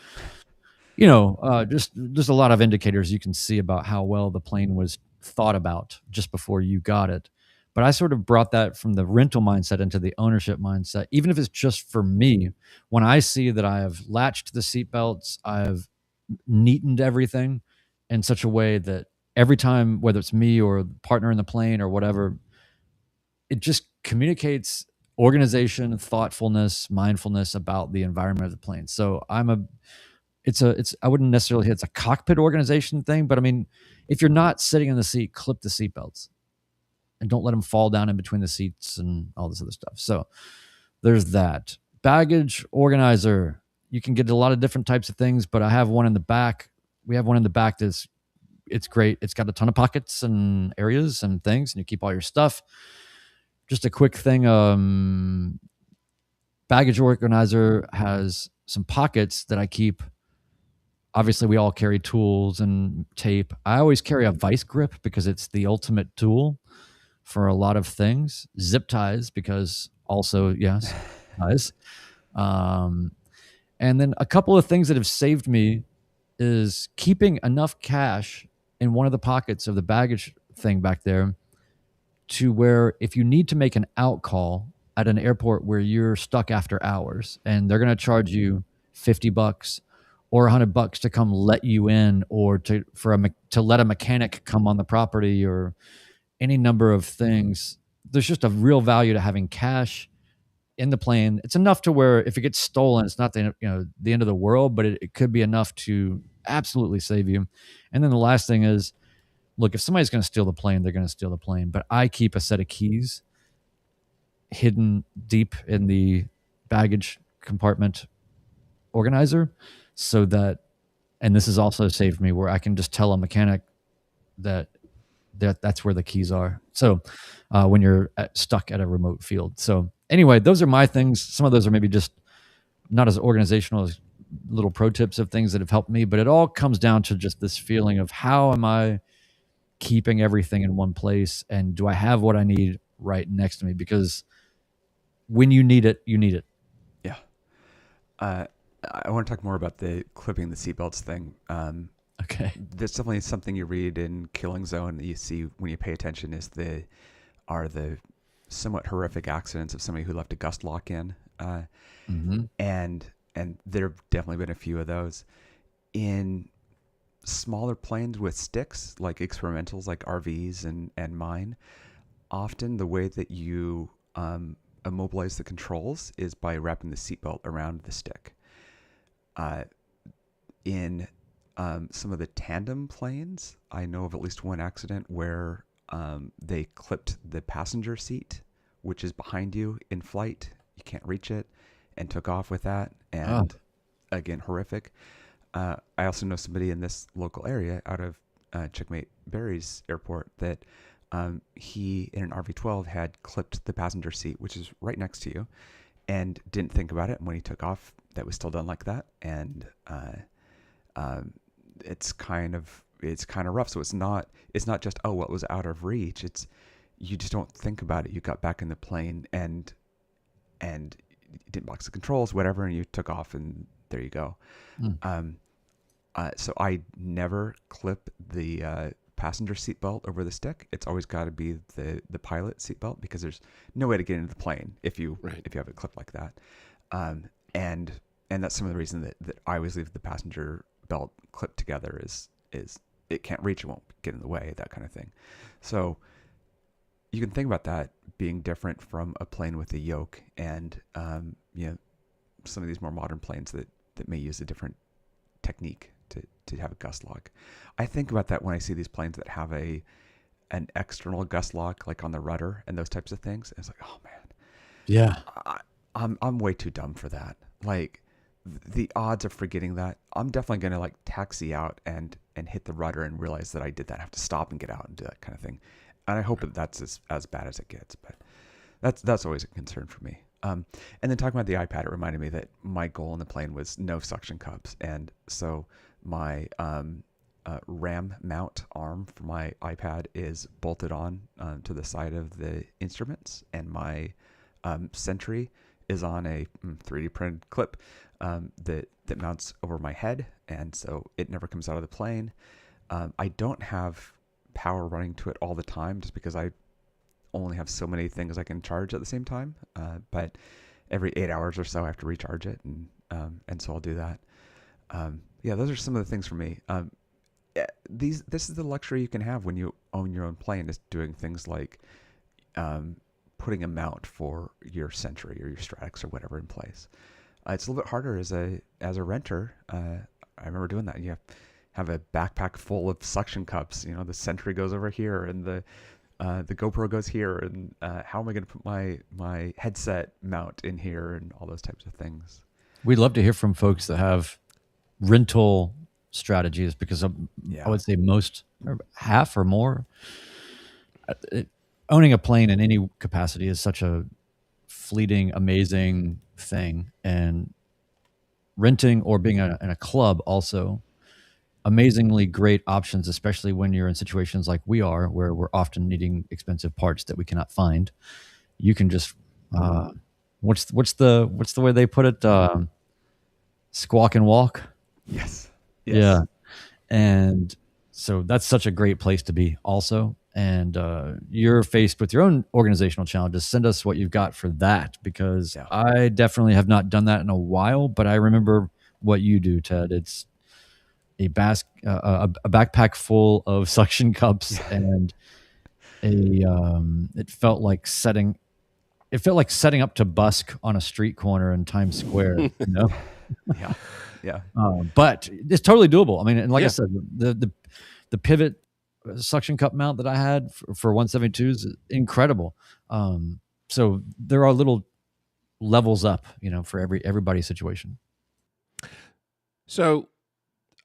just a lot of indicators you can see about how well the plane was thought about just before you got it. But I sort of brought that from the rental mindset into the ownership mindset, even if it's just for me. When I see that I have latched the seatbelts, I've neatened everything in such a way that every time, whether it's me or the partner in the plane or whatever, it just communicates organization, thoughtfulness, mindfulness about the environment of the plane. So I wouldn't necessarily say it's a cockpit organization thing, but I mean, if you're not sitting in the seat, clip the seatbelts and don't let them fall down in between the seats and all this other stuff. So there's that. Baggage organizer. You can get a lot of different types of things, but I have one in the back. We have one in the back it's great. It's got a ton of pockets and areas and things, and you keep all your stuff. Just a quick thing. Baggage organizer has some pockets that I keep. Obviously, we all carry tools and tape. I always carry a vice grip because it's the ultimate tool for a lot of things. Zip ties because also, yes, ties. And then a couple of things that have saved me is keeping enough cash in one of the pockets of the baggage thing back there to where if you need to make an out call at an airport where you're stuck after hours and they're going to charge you $50 or $100 to come let you in, or to let a mechanic come on the property, or any number of things. There's just a real value to having cash in the plane. It's enough to where if it gets stolen, it's not the end of the world, but it could be enough to absolutely save you. And then the last thing is, look, if somebody's going to steal the plane, they're going to steal the plane. But I keep a set of keys hidden deep in the baggage compartment organizer, so that, and this has also saved me, where I can just tell a mechanic that's where the keys are. So when you're stuck at a remote field. So anyway, those are my things. Some of those are maybe just not as organizational as little pro tips of things that have helped me, but it all comes down to just this feeling of how am I keeping everything in one place, and do I have what I need right next to me? Because when you need it, you need it. Yeah. I want to talk more about the clipping the seatbelts thing. Okay. There's definitely something you read in Killing Zone that you see when you pay attention is the somewhat horrific accidents of somebody who left a gust lock in. And there have definitely been a few of those. In smaller planes with sticks, like experimentals like RVs and mine, often the way that you immobilize the controls is by wrapping the seatbelt around the stick. In some of the tandem planes, I know of at least one accident where they clipped the passenger seat, which is behind you in flight. You can't reach it, and took off with that. And again, horrific. I also know somebody in this local area out of Checkmate Barry's airport that he, in an RV-12, had clipped the passenger seat, which is right next to you, and didn't think about it. And when he took off, that was still done like that. And it's kind of rough. So it's not just, oh, what was out of reach. It's, you just don't think about it. You got back in the plane and didn't box the controls, whatever, and you took off, and there you go. So I never clip the passenger seatbelt over the stick. It's always got to be the pilot seatbelt, because there's no way to get into the plane if you have it clipped like that. And that's some of the reason that I always leave the passenger belt clipped together is it can't reach, it won't get in the way, that kind of thing. So you can think about that being different from a plane with a yoke, and some of these more modern planes that may use a different technique to have a gust lock. I think about that when I see these planes that have an external gust lock, like on the rudder and those types of things. It's like, oh man, yeah, I'm way too dumb for that. Like, the odds of forgetting that, I'm definitely going to like taxi out and hit the rudder and realize that I did that. I have to stop and get out and do that kind of thing. And I hope that that's as bad as it gets, but that's always a concern for me. And then talking about the iPad, it reminded me that my goal in the plane was no suction cups. And so my RAM mount arm for my iPad is bolted on to the side of the instruments, and my Sentry is on a 3D printed clip that mounts over my head, and so it never comes out of the plane. I don't have power running to it all the time, just because I only have so many things I can charge at the same time. But every 8 hours or so, I have to recharge it, and so I'll do that. Yeah, those are some of the things for me. This is the luxury you can have when you own your own plane, is doing things like putting a mount for your Sentry or your Stratix or whatever in place. It's a little bit harder as a renter. I remember doing that. You have a backpack full of suction cups. You know, the Sentry goes over here, and the GoPro goes here, and how am I going to put my headset mount in here, and all those types of things. We'd love to hear from folks that have rental strategies, because I would say most, or half or more, owning a plane in any capacity is such a fleeting, amazing thing, and renting or being in a club also amazingly great options, especially when you're in situations like we are, where we're often needing expensive parts that we cannot find. You can just what's the way they put it, squawk and walk. Yes. Yeah. And so that's such a great place to be also. And you're faced with your own organizational challenges. Send us what you've got for that, because I definitely have not done that in a while, but I remember what you do, Ted. It's a backpack full of suction cups, and it felt like setting up to busk on a street corner in Times Square, you know? Yeah. But it's totally doable. I mean, and like I said, the pivot suction cup mount that I had for 172s is incredible. So there are little levels up, you know, for everybody's situation. So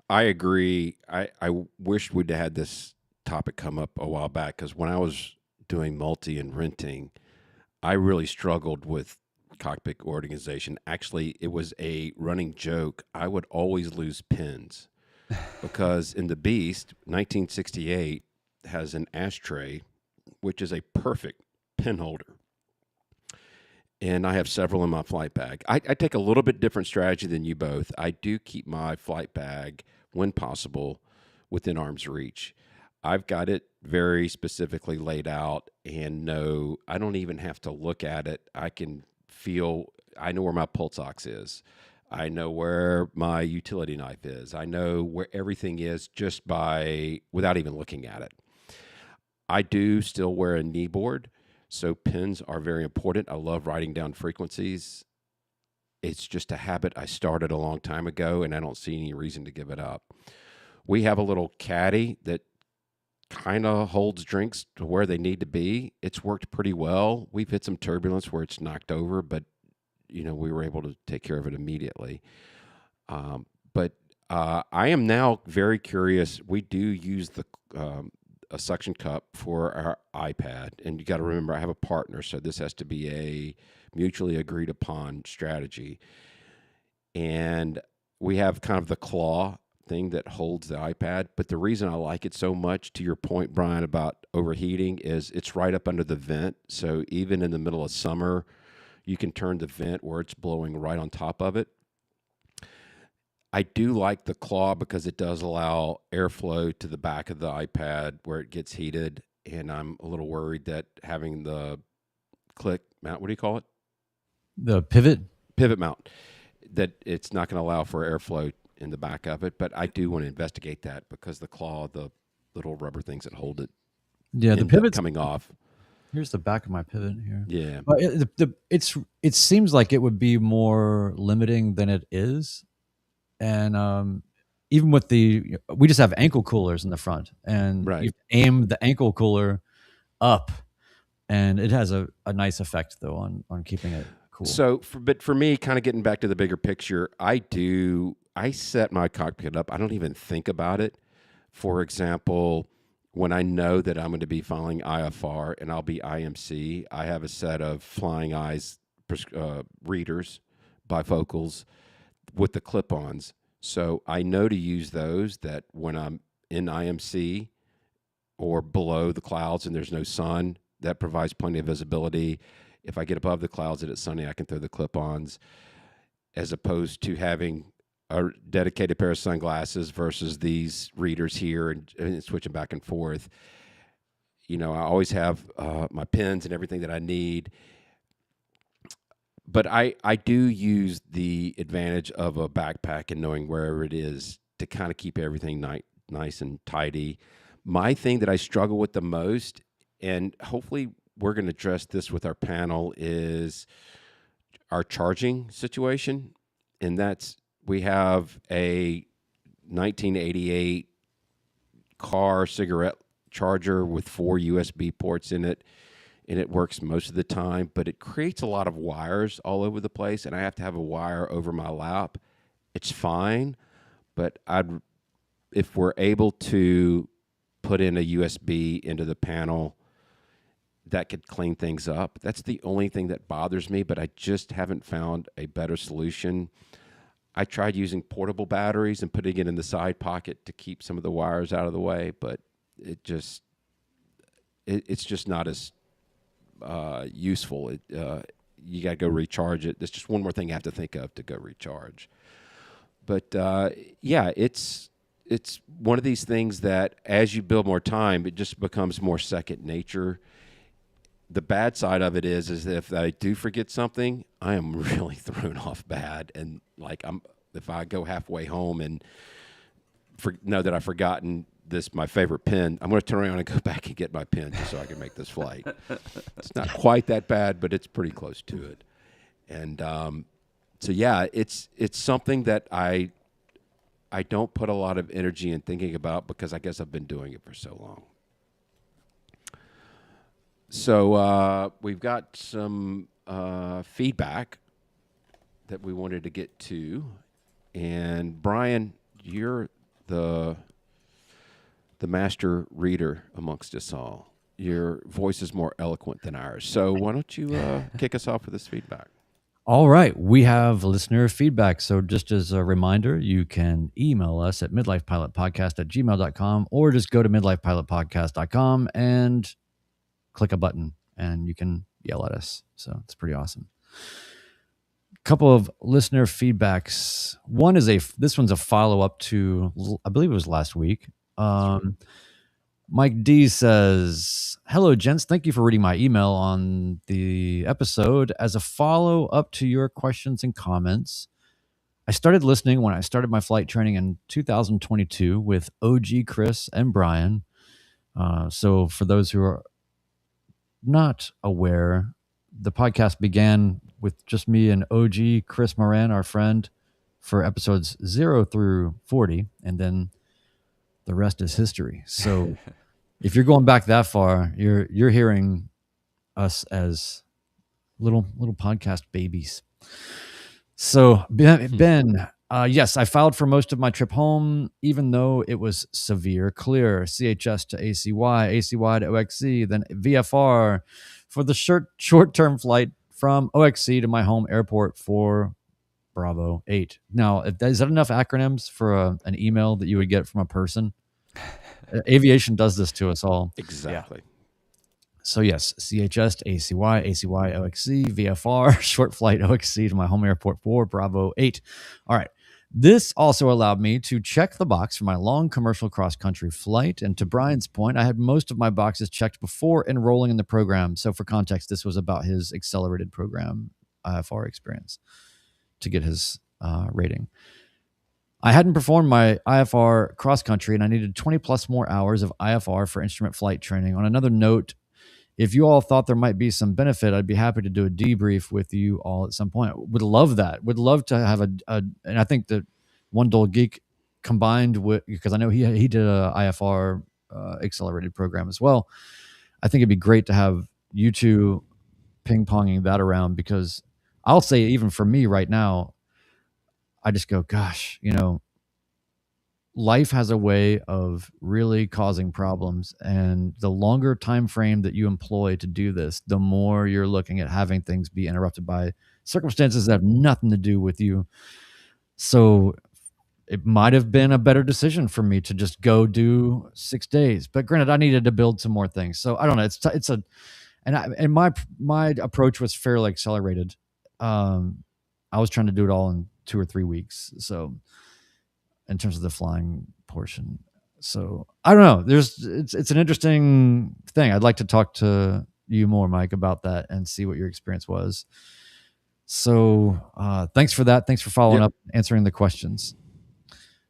I agree. I wish we'd had this topic come up a while back, because when I was doing multi and renting, I really struggled with cockpit organization. Actually, it was a running joke. I would always lose pins because in the Beast, 1968 has an ashtray, which is a perfect pin holder. And I have several in my flight bag. I take a little bit different strategy than you both. I do keep my flight bag, when possible, within arm's reach. I've got it very specifically laid out, and no, I don't even have to look at it. I know where my pulse ox is. I know where my utility knife is. I know where everything is just without even looking at it. I do still wear a knee board, so pins are very important. I love writing down frequencies. It's just a habit I started a long time ago, and I don't see any reason to give it up. We have a little caddy that kind of holds drinks to where they need to be. It's worked pretty well. We've hit some turbulence where it's knocked over, but you know, we were able to take care of it immediately. But I am now very curious. We do use a suction cup for our iPad, and you got to remember, I have a partner, so this has to be a mutually agreed upon strategy. And we have kind of the claw thing that holds the iPad, but the reason I like it so much, to your point, Brian, about overheating, is it's right up under the vent. So even in the middle of summer, you can turn the vent where it's blowing right on top of it. I do like the claw because it does allow airflow to the back of the iPad where it gets heated, and I'm a little worried that having the click mount, what do you call it? The pivot mount, that it's not going to allow for airflow in the back of it. But I do want to investigate that, because the claw, the little rubber things that hold it, the pivot's coming off. Here's the back of my pivot here. Yeah, but it seems like it would be more limiting than it is, and even with we just have ankle coolers in the front, and you aim the ankle cooler up, and it has a nice effect though on keeping it Cool. So, but for me, kind of getting back to the bigger picture, I set my cockpit up. I don't even think about it. For example, when I know that I'm going to be flying IFR and I'll be IMC, I have a set of flying eyes readers, bifocals with the clip-ons. So I know to use those, that when I'm in IMC or below the clouds and there's no sun, that provides plenty of visibility. If I get above the clouds and it's sunny, I can throw the clip-ons, as opposed to having a dedicated pair of sunglasses versus these readers here and switching back and forth. I always have my pens and everything that I need. But I do use the advantage of a backpack and knowing wherever it is to kind of keep everything nice and tidy. My thing that I struggle with the most, and hopefully we're going to address this with our panel, is our charging situation. And that's, we have a 1988 car cigarette charger with 4 USB ports in it, and it works most of the time, but it creates a lot of wires all over the place, and I have to have a wire over my lap. It's fine, but if we're able to put in a USB into the panel, that could clean things up. That's the only thing that bothers me, but I just haven't found a better solution. I tried using portable batteries and putting it in the side pocket to keep some of the wires out of the way, but it's just not as useful. You got to go recharge it. There's just one more thing I have to think of to go recharge. But yeah, it's one of these things that as you build more time, it just becomes more second nature. The bad side of it is if I do forget something, I am really thrown off bad. And like if I go halfway home and know that I've forgotten my favorite pen, I'm going to turn around and go back and get my pen just so I can make this flight. It's not quite that bad, but it's pretty close to it. And so yeah, it's something that I don't put a lot of energy in thinking about because I guess I've been doing it for so long. So we've got some feedback that we wanted to get to. And Brian, you're the master reader amongst us all. Your voice is more eloquent than ours. So why don't you kick us off with this feedback? All right. We have listener feedback. So just as a reminder, you can email us at midlifepilotpodcast@gmail.com or just go to midlifepilotpodcast.com and click a button and you can yell at us. So it's pretty awesome. Couple of listener feedbacks. One is this one's a follow-up to, I believe it was last week. Mike D says, "Hello, gents. Thank you for reading my email on the episode. As a follow-up to your questions and comments, I started listening when I started my flight training in 2022 with OG Chris and Brian. So for those who are not aware, the podcast began with just me and OG Chris Moran, our friend, for episodes 0 through 40, and then the rest is history. So if you're going back that far, you're hearing us as little podcast babies. So Ben, yes, I filed for most of my trip home, even though it was severe. Clear, CHS to ACY, ACY to OXC, then VFR for the short-term flight from OXC to my home airport for Bravo 8. Now, is that enough acronyms for an email that you would get from a person? Aviation does this to us all. Exactly. Yeah. So yes, CHS to ACY, ACY, OXC, VFR, short flight OXC to my home airport for Bravo 8. All right. This also allowed me to check the box for my long commercial cross-country flight. And to Brian's point, I had most of my boxes checked before enrolling in the program. So for context, this was about his accelerated program IFR experience to get his rating. I hadn't performed my IFR cross-country, and I needed 20 plus more hours of IFR for instrument flight training. On another note, if you all thought there might be some benefit, I'd be happy to do a debrief with you all at some point. Would love that. Would love to have and I think that One Dull Geek combined with, because I know he did a IFR accelerated program as well. I think it'd be great to have you two ping-ponging that around, because I'll say even for me right now, I just go, gosh, life has a way of really causing problems, and the longer time frame that you employ to do this, the more you're looking at having things be interrupted by circumstances that have nothing to do with you. So it might have been a better decision for me to just go do 6 days, but granted, I needed to build some more things. So I don't know. And my approach was fairly accelerated. I was trying to do it all in 2 or 3 weeks. So in terms of the flying portion, so I don't know. It's an interesting thing. I'd like to talk to you more, Mike, about that and see what your experience was. So thanks for that. Thanks for following up, answering the questions.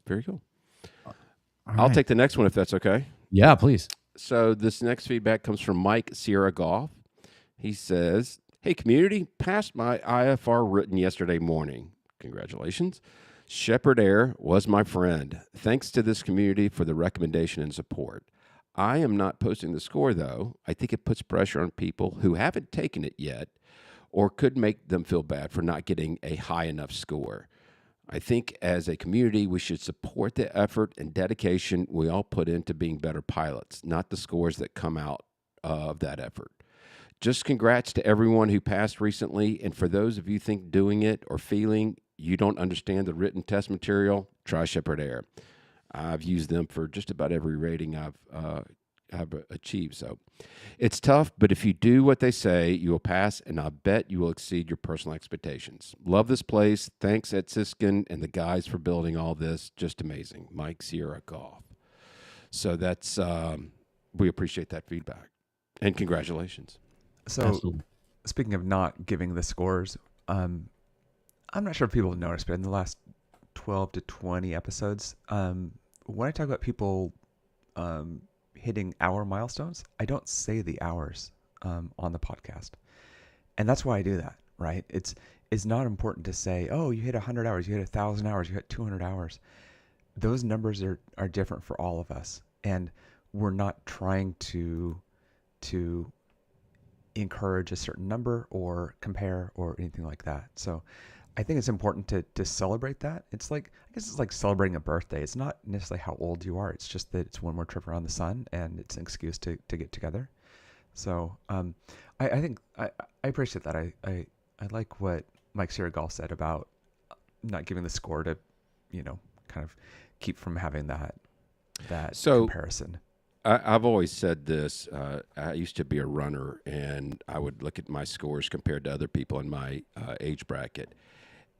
Very cool. All I'll right. take the next one if that's okay. Yeah, please. So this next feedback comes from Mike Sierra Golf. He says, "Hey community, passed my IFR written yesterday morning. Congratulations. Shepherd Air was my friend. Thanks to this community for the recommendation and support. I am not posting the score though. I think it puts pressure on people who haven't taken it yet or could make them feel bad for not getting a high enough score. I think as a community, we should support the effort and dedication we all put into being better pilots, not the scores that come out of that effort. Just congrats to everyone who passed recently, and for those of you think doing it or feeling you don't understand the written test material, try Shepherd Air. I've used them for just about every rating I've achieved. So it's tough, but if you do what they say, you will pass, and I bet you will exceed your personal expectations. Love this place. Thanks Ed Siskin and the guys for building all this. Just amazing. Mike Sierra Golf." So that's we appreciate that feedback, and congratulations. So Absolutely. speaking of not giving the scores, I'm not sure if people have noticed, but in the last 12 to 20 episodes, when I talk about people hitting hour milestones, I don't say the hours on the podcast. And that's why I do that, right? It's not important to say, oh, you hit 100 hours, you hit 1,000 hours, you hit 200 hours. Those numbers are different for all of us. And we're not trying to encourage a certain number or compare or anything like that. So I think it's important to celebrate that. It's like, I guess it's like celebrating a birthday. It's not necessarily how old you are. It's just that it's one more trip around the sun and it's an excuse to get together. So I think I appreciate that. I like what Mike Sirigal said about not giving the score to, kind of keep from having that comparison. I've always said this. I used to be a runner, and I would look at my scores compared to other people in my age bracket.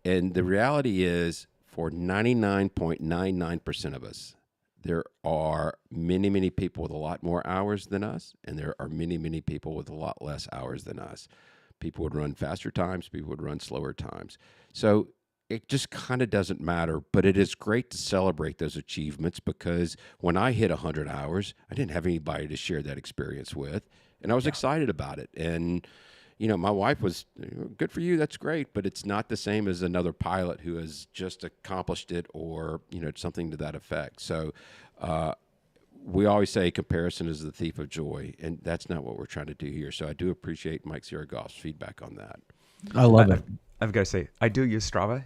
And the reality is, for 99.99% of us, there are many, many people with a lot more hours than us, and there are many, many people with a lot less hours than us. People would run faster times, people would run slower times. So it just kind of doesn't matter, but it is great to celebrate those achievements, because when I hit 100 hours, I didn't have anybody to share that experience with, and I was excited about it. And, my wife was, good for you, that's great, but it's not the same as another pilot who has just accomplished it or, something to that effect. So we always say comparison is the thief of joy, and that's not what we're trying to do here. So I do appreciate Mike Sirigoff's feedback on that. I love it. I've got to say, I do use Strava,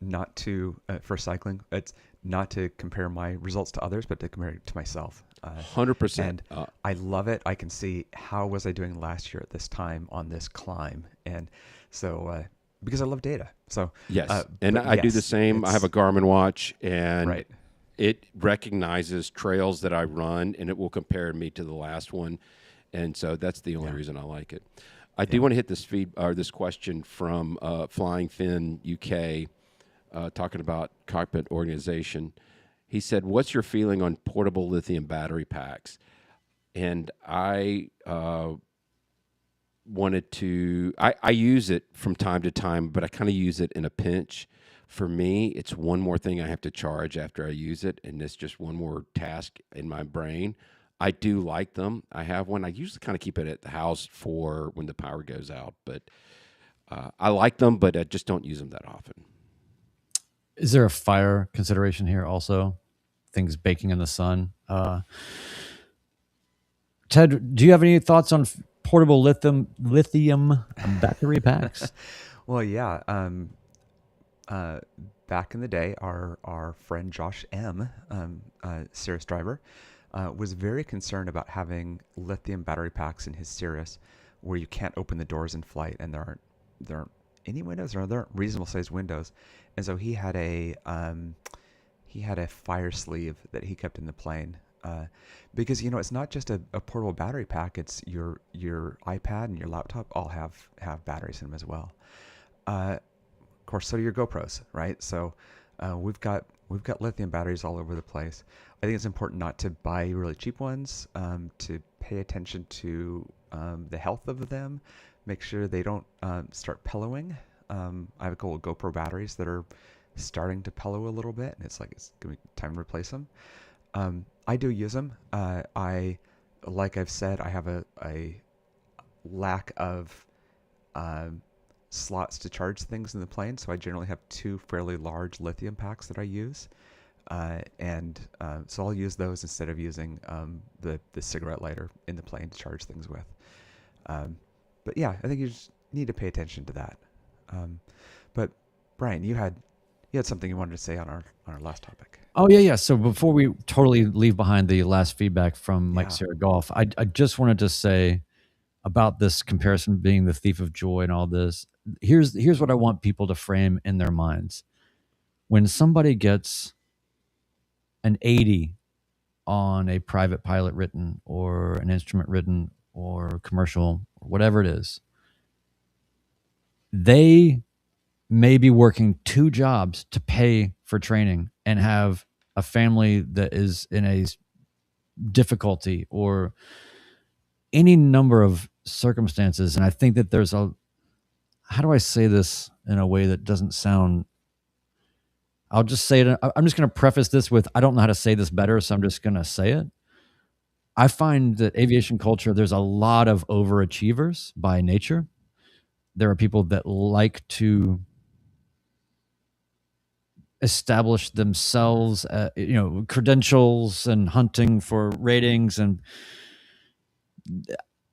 not to for cycling. It's not to compare my results to others, but to compare it to myself. 100%. And I love it. I can see how was I doing last year at this time on this climb, and so because I love data. So yes, and I do the same. I have a Garmin watch, and it recognizes trails that I run, and it will compare me to the last one, and so that's the only reason I like it. I do want to hit this question from Flying Fin UK, talking about Cockpit organization. He said, "What's your feeling on portable lithium battery packs?" And I wanted to. I use it from time to time, but I kind of use it in a pinch. For me, it's one more thing I have to charge after I use it, and it's just one more task in my brain. I do like them. I have one. I usually kind of keep it at the house for when the power goes out, but I like them, but I just don't use them that often. Is there a fire consideration here also? Things baking in the sun. Ted, do you have any thoughts on portable lithium battery packs? Well, yeah. Back in the day, our friend Josh M, Cirrus driver, was very concerned about having lithium battery packs in his Cirrus, where you can't open the doors in flight, and there aren't any windows, or there aren't reasonable sized windows, and so he had a fire sleeve that he kept in the plane. Because it's not just a portable battery pack; it's your iPad and your laptop all have batteries in them as well. Of course, so do your GoPros, right? So we've got lithium batteries all over the place. I think it's important not to buy really cheap ones. To pay attention to the health of them. Make sure they don't start pillowing. I have a couple of GoPro batteries that are starting to pillow a little bit, and it's gonna be time to replace them. I do use them. Like I've said, I have a lack of slots to charge things in the plane, so I generally have two fairly large lithium packs that I use, and so I'll use those instead of using the cigarette lighter in the plane to charge things with. But yeah, I think you just need to pay attention to that. But Brian, you had something you wanted to say on our last topic. Oh yeah. So before we totally leave behind the last feedback from Mike Sierra Golf, I just wanted to say about this comparison being the thief of joy and all this. Here's what I want people to frame in their minds. When somebody gets an 80 on a private pilot written or an instrument written or commercial, or whatever it is, they may be working two jobs to pay for training and have a family that is in a difficulty or any number of circumstances. And I think that there's how do I say this in a way that doesn't sound, I'll just say it. I'm just going to preface this with, I don't know how to say this better, so I'm just going to say it. I find that aviation culture, there's a lot of overachievers by nature. There are people that like to establish themselves, credentials and hunting for ratings. And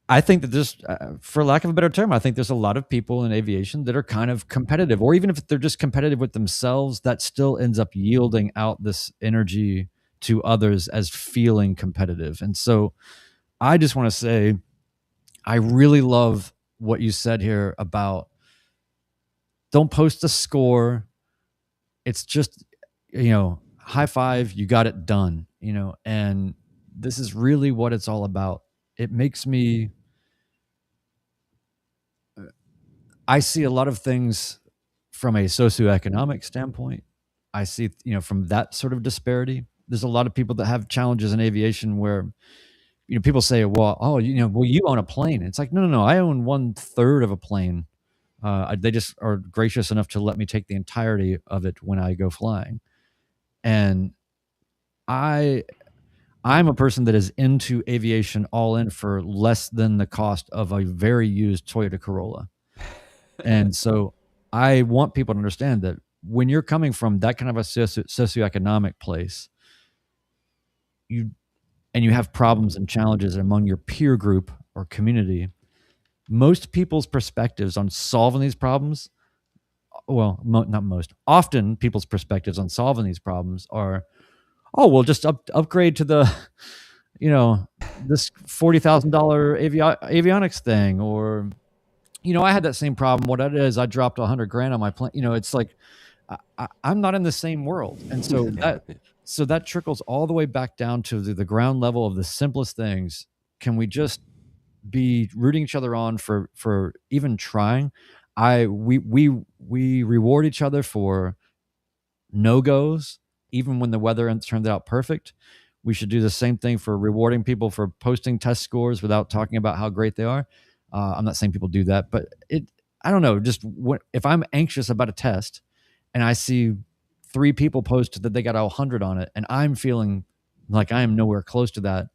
I think that this, for lack of a better term, I think there's a lot of people in aviation that are kind of competitive, or even if they're just competitive with themselves, that still ends up yielding out this energy to others as feeling competitive. And so I just want to say, I really love what you said here about don't post a score. It's just, high five, you got it done, and this is really what it's all about. It makes me, I see a lot of things from a socioeconomic standpoint. I see, from that sort of disparity. There's a lot of people that have challenges in aviation where, people say, well, you own a plane. It's like, no. I own 1/3 of a plane. They just are gracious enough to let me take the entirety of it when I go flying. And I'm a person that is into aviation all in for less than the cost of a very used Toyota Corolla. And so I want people to understand that when you're coming from that kind of a socioeconomic place, you have problems and challenges among your peer group or community, most people's perspectives on solving these problems, not most, often people's perspectives on solving these problems are, oh, we'll just upgrade to the, this $40,000 avionics thing, or, I had that same problem. What it is, I dropped $100,000 on my plane. It's like, I'm not in the same world. And so that trickles all the way back down to the ground level of the simplest things. Can we just be rooting each other on for even trying? We reward each other for no-goes, even when the weather turns out perfect. We should do the same thing for rewarding people for posting test scores without talking about how great they are. I'm not saying people do that, but I don't know. Just if I'm anxious about a test and I see 3 people post that they got 100 on it, and I'm feeling like I am nowhere close to that,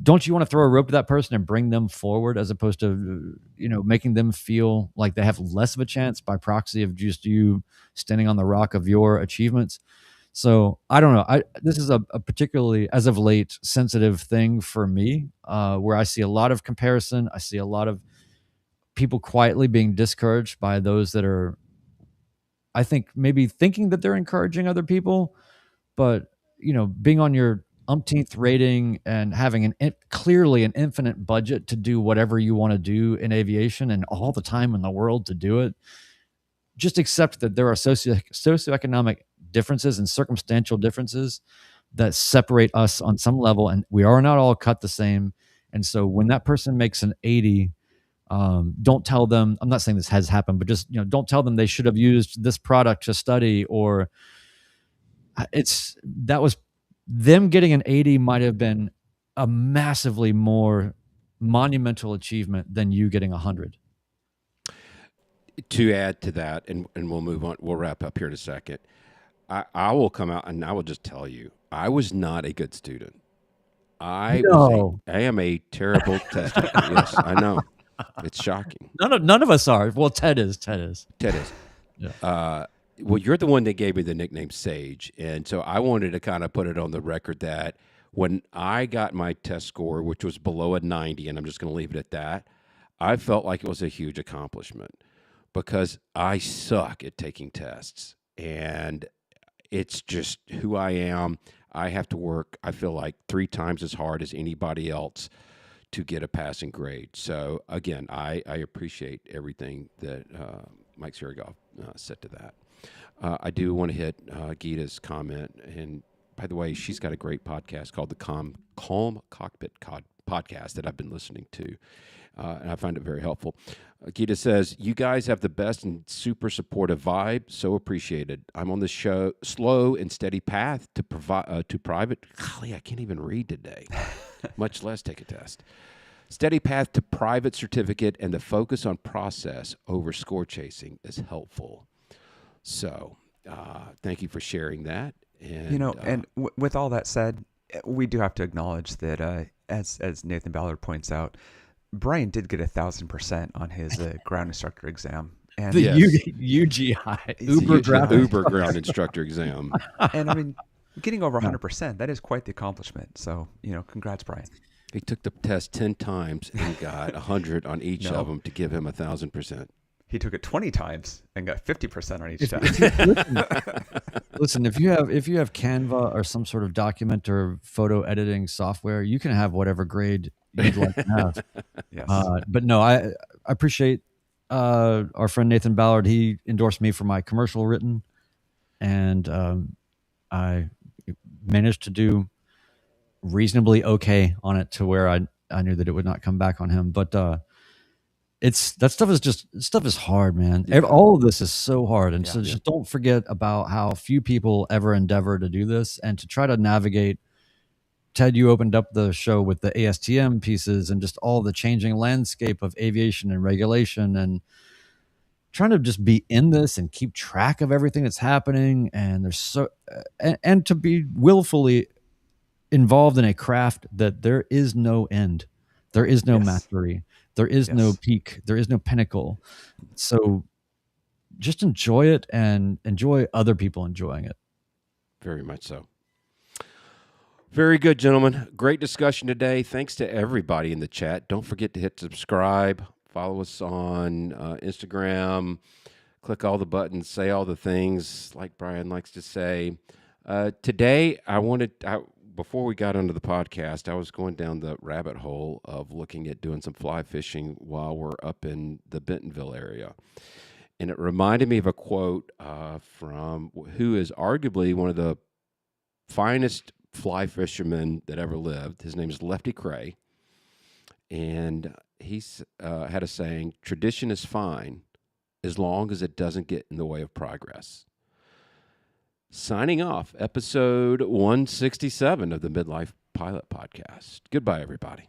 don't you want to throw a rope to that person and bring them forward, as opposed to, making them feel like they have less of a chance by proxy of just you standing on the rock of your achievements? So I don't know. This is a particularly, as of late, sensitive thing for me, where I see a lot of comparison. I see a lot of people quietly being discouraged by those that are, I think, maybe thinking that they're encouraging other people, but being on your umpteenth rating and having clearly an infinite budget to do whatever you want to do in aviation and all the time in the world to do it, just accept that there are socioeconomic differences and circumstantial differences that separate us on some level, and we are not all cut the same. And so when that person makes an 80, don't tell them, I'm not saying this has happened, but just don't tell them they should have used this product to study, or that was them getting an 80 might have been a massively more monumental achievement than you getting 100. To add to that, and we'll move on, we'll wrap up here in a second. I will come out and I will just tell you, I was not a good student. I am a terrible tester. Yes, I know. It's shocking. None of us are. Well, Ted is. Yeah. Well, you're the one that gave me the nickname Sage, and so I wanted to kind of put it on the record that when I got my test score, which was below a 90, and I'm just going to leave it at that, I felt like it was a huge accomplishment because I suck at taking tests, and it's just who I am. I have to work, I feel like, 3 times as hard as anybody else to get a passing grade. So, again, I appreciate everything that Mike Sirigoff said to that. I do want to hit Geeta's comment. And, by the way, she's got a great podcast called the Calm Cockpit podcast that I've been listening to, and I find it very helpful. Geeta says, you guys have the best and super supportive vibe. So appreciated. I'm on the slow and steady path to private. Golly, I can't even read today, much less take a test. Steady path to private certificate, and the focus on process over score chasing is helpful. So thank you for sharing that. And, with all that said, we do have to acknowledge that, as Nathan Ballard points out, Brian did get 1,000% on his ground instructor exam. And the UGI, Uber ground instructor exam. And I mean, getting over 100%, that is quite the accomplishment. So, congrats, Brian. He took the test 10 times and got 100 on each of them to give him 1,000%. He took it 20 times and got 50% on each test. Listen, if you have Canva or some sort of document or photo editing software, you can have whatever grade you'd like to have. Yes. But no, I appreciate our friend Nathan Ballard. He endorsed me for my commercial written, and I managed to do reasonably okay on it to where I knew that it would not come back on him. But stuff is hard, man. Yeah. All of this is so hard, and so just don't forget about how few people ever endeavor to do this and to try to navigate. Ted, you opened up the show with the ASTM pieces and just all the changing landscape of aviation and regulation, and trying to just be in this and keep track of everything that's happening. And there's and to be willfully involved in a craft that there is no end, there is no mastery. There is no peak. There is no pinnacle. So just enjoy it and enjoy other people enjoying it. Very much so. Very good, gentlemen. Great discussion today. Thanks to everybody in the chat. Don't forget to hit subscribe. Follow us on Instagram. Click all the buttons. Say all the things like Brian likes to say. Today, before we got onto the podcast, I was going down the rabbit hole of looking at doing some fly fishing while we're up in the Bentonville area. And it reminded me of a quote from who is arguably one of the finest fly fishermen that ever lived. His name is Lefty Kreh. And he's had a saying, tradition is fine as long as it doesn't get in the way of progress. Signing off, episode 167 of the Midlife Pilot Podcast. Goodbye, everybody.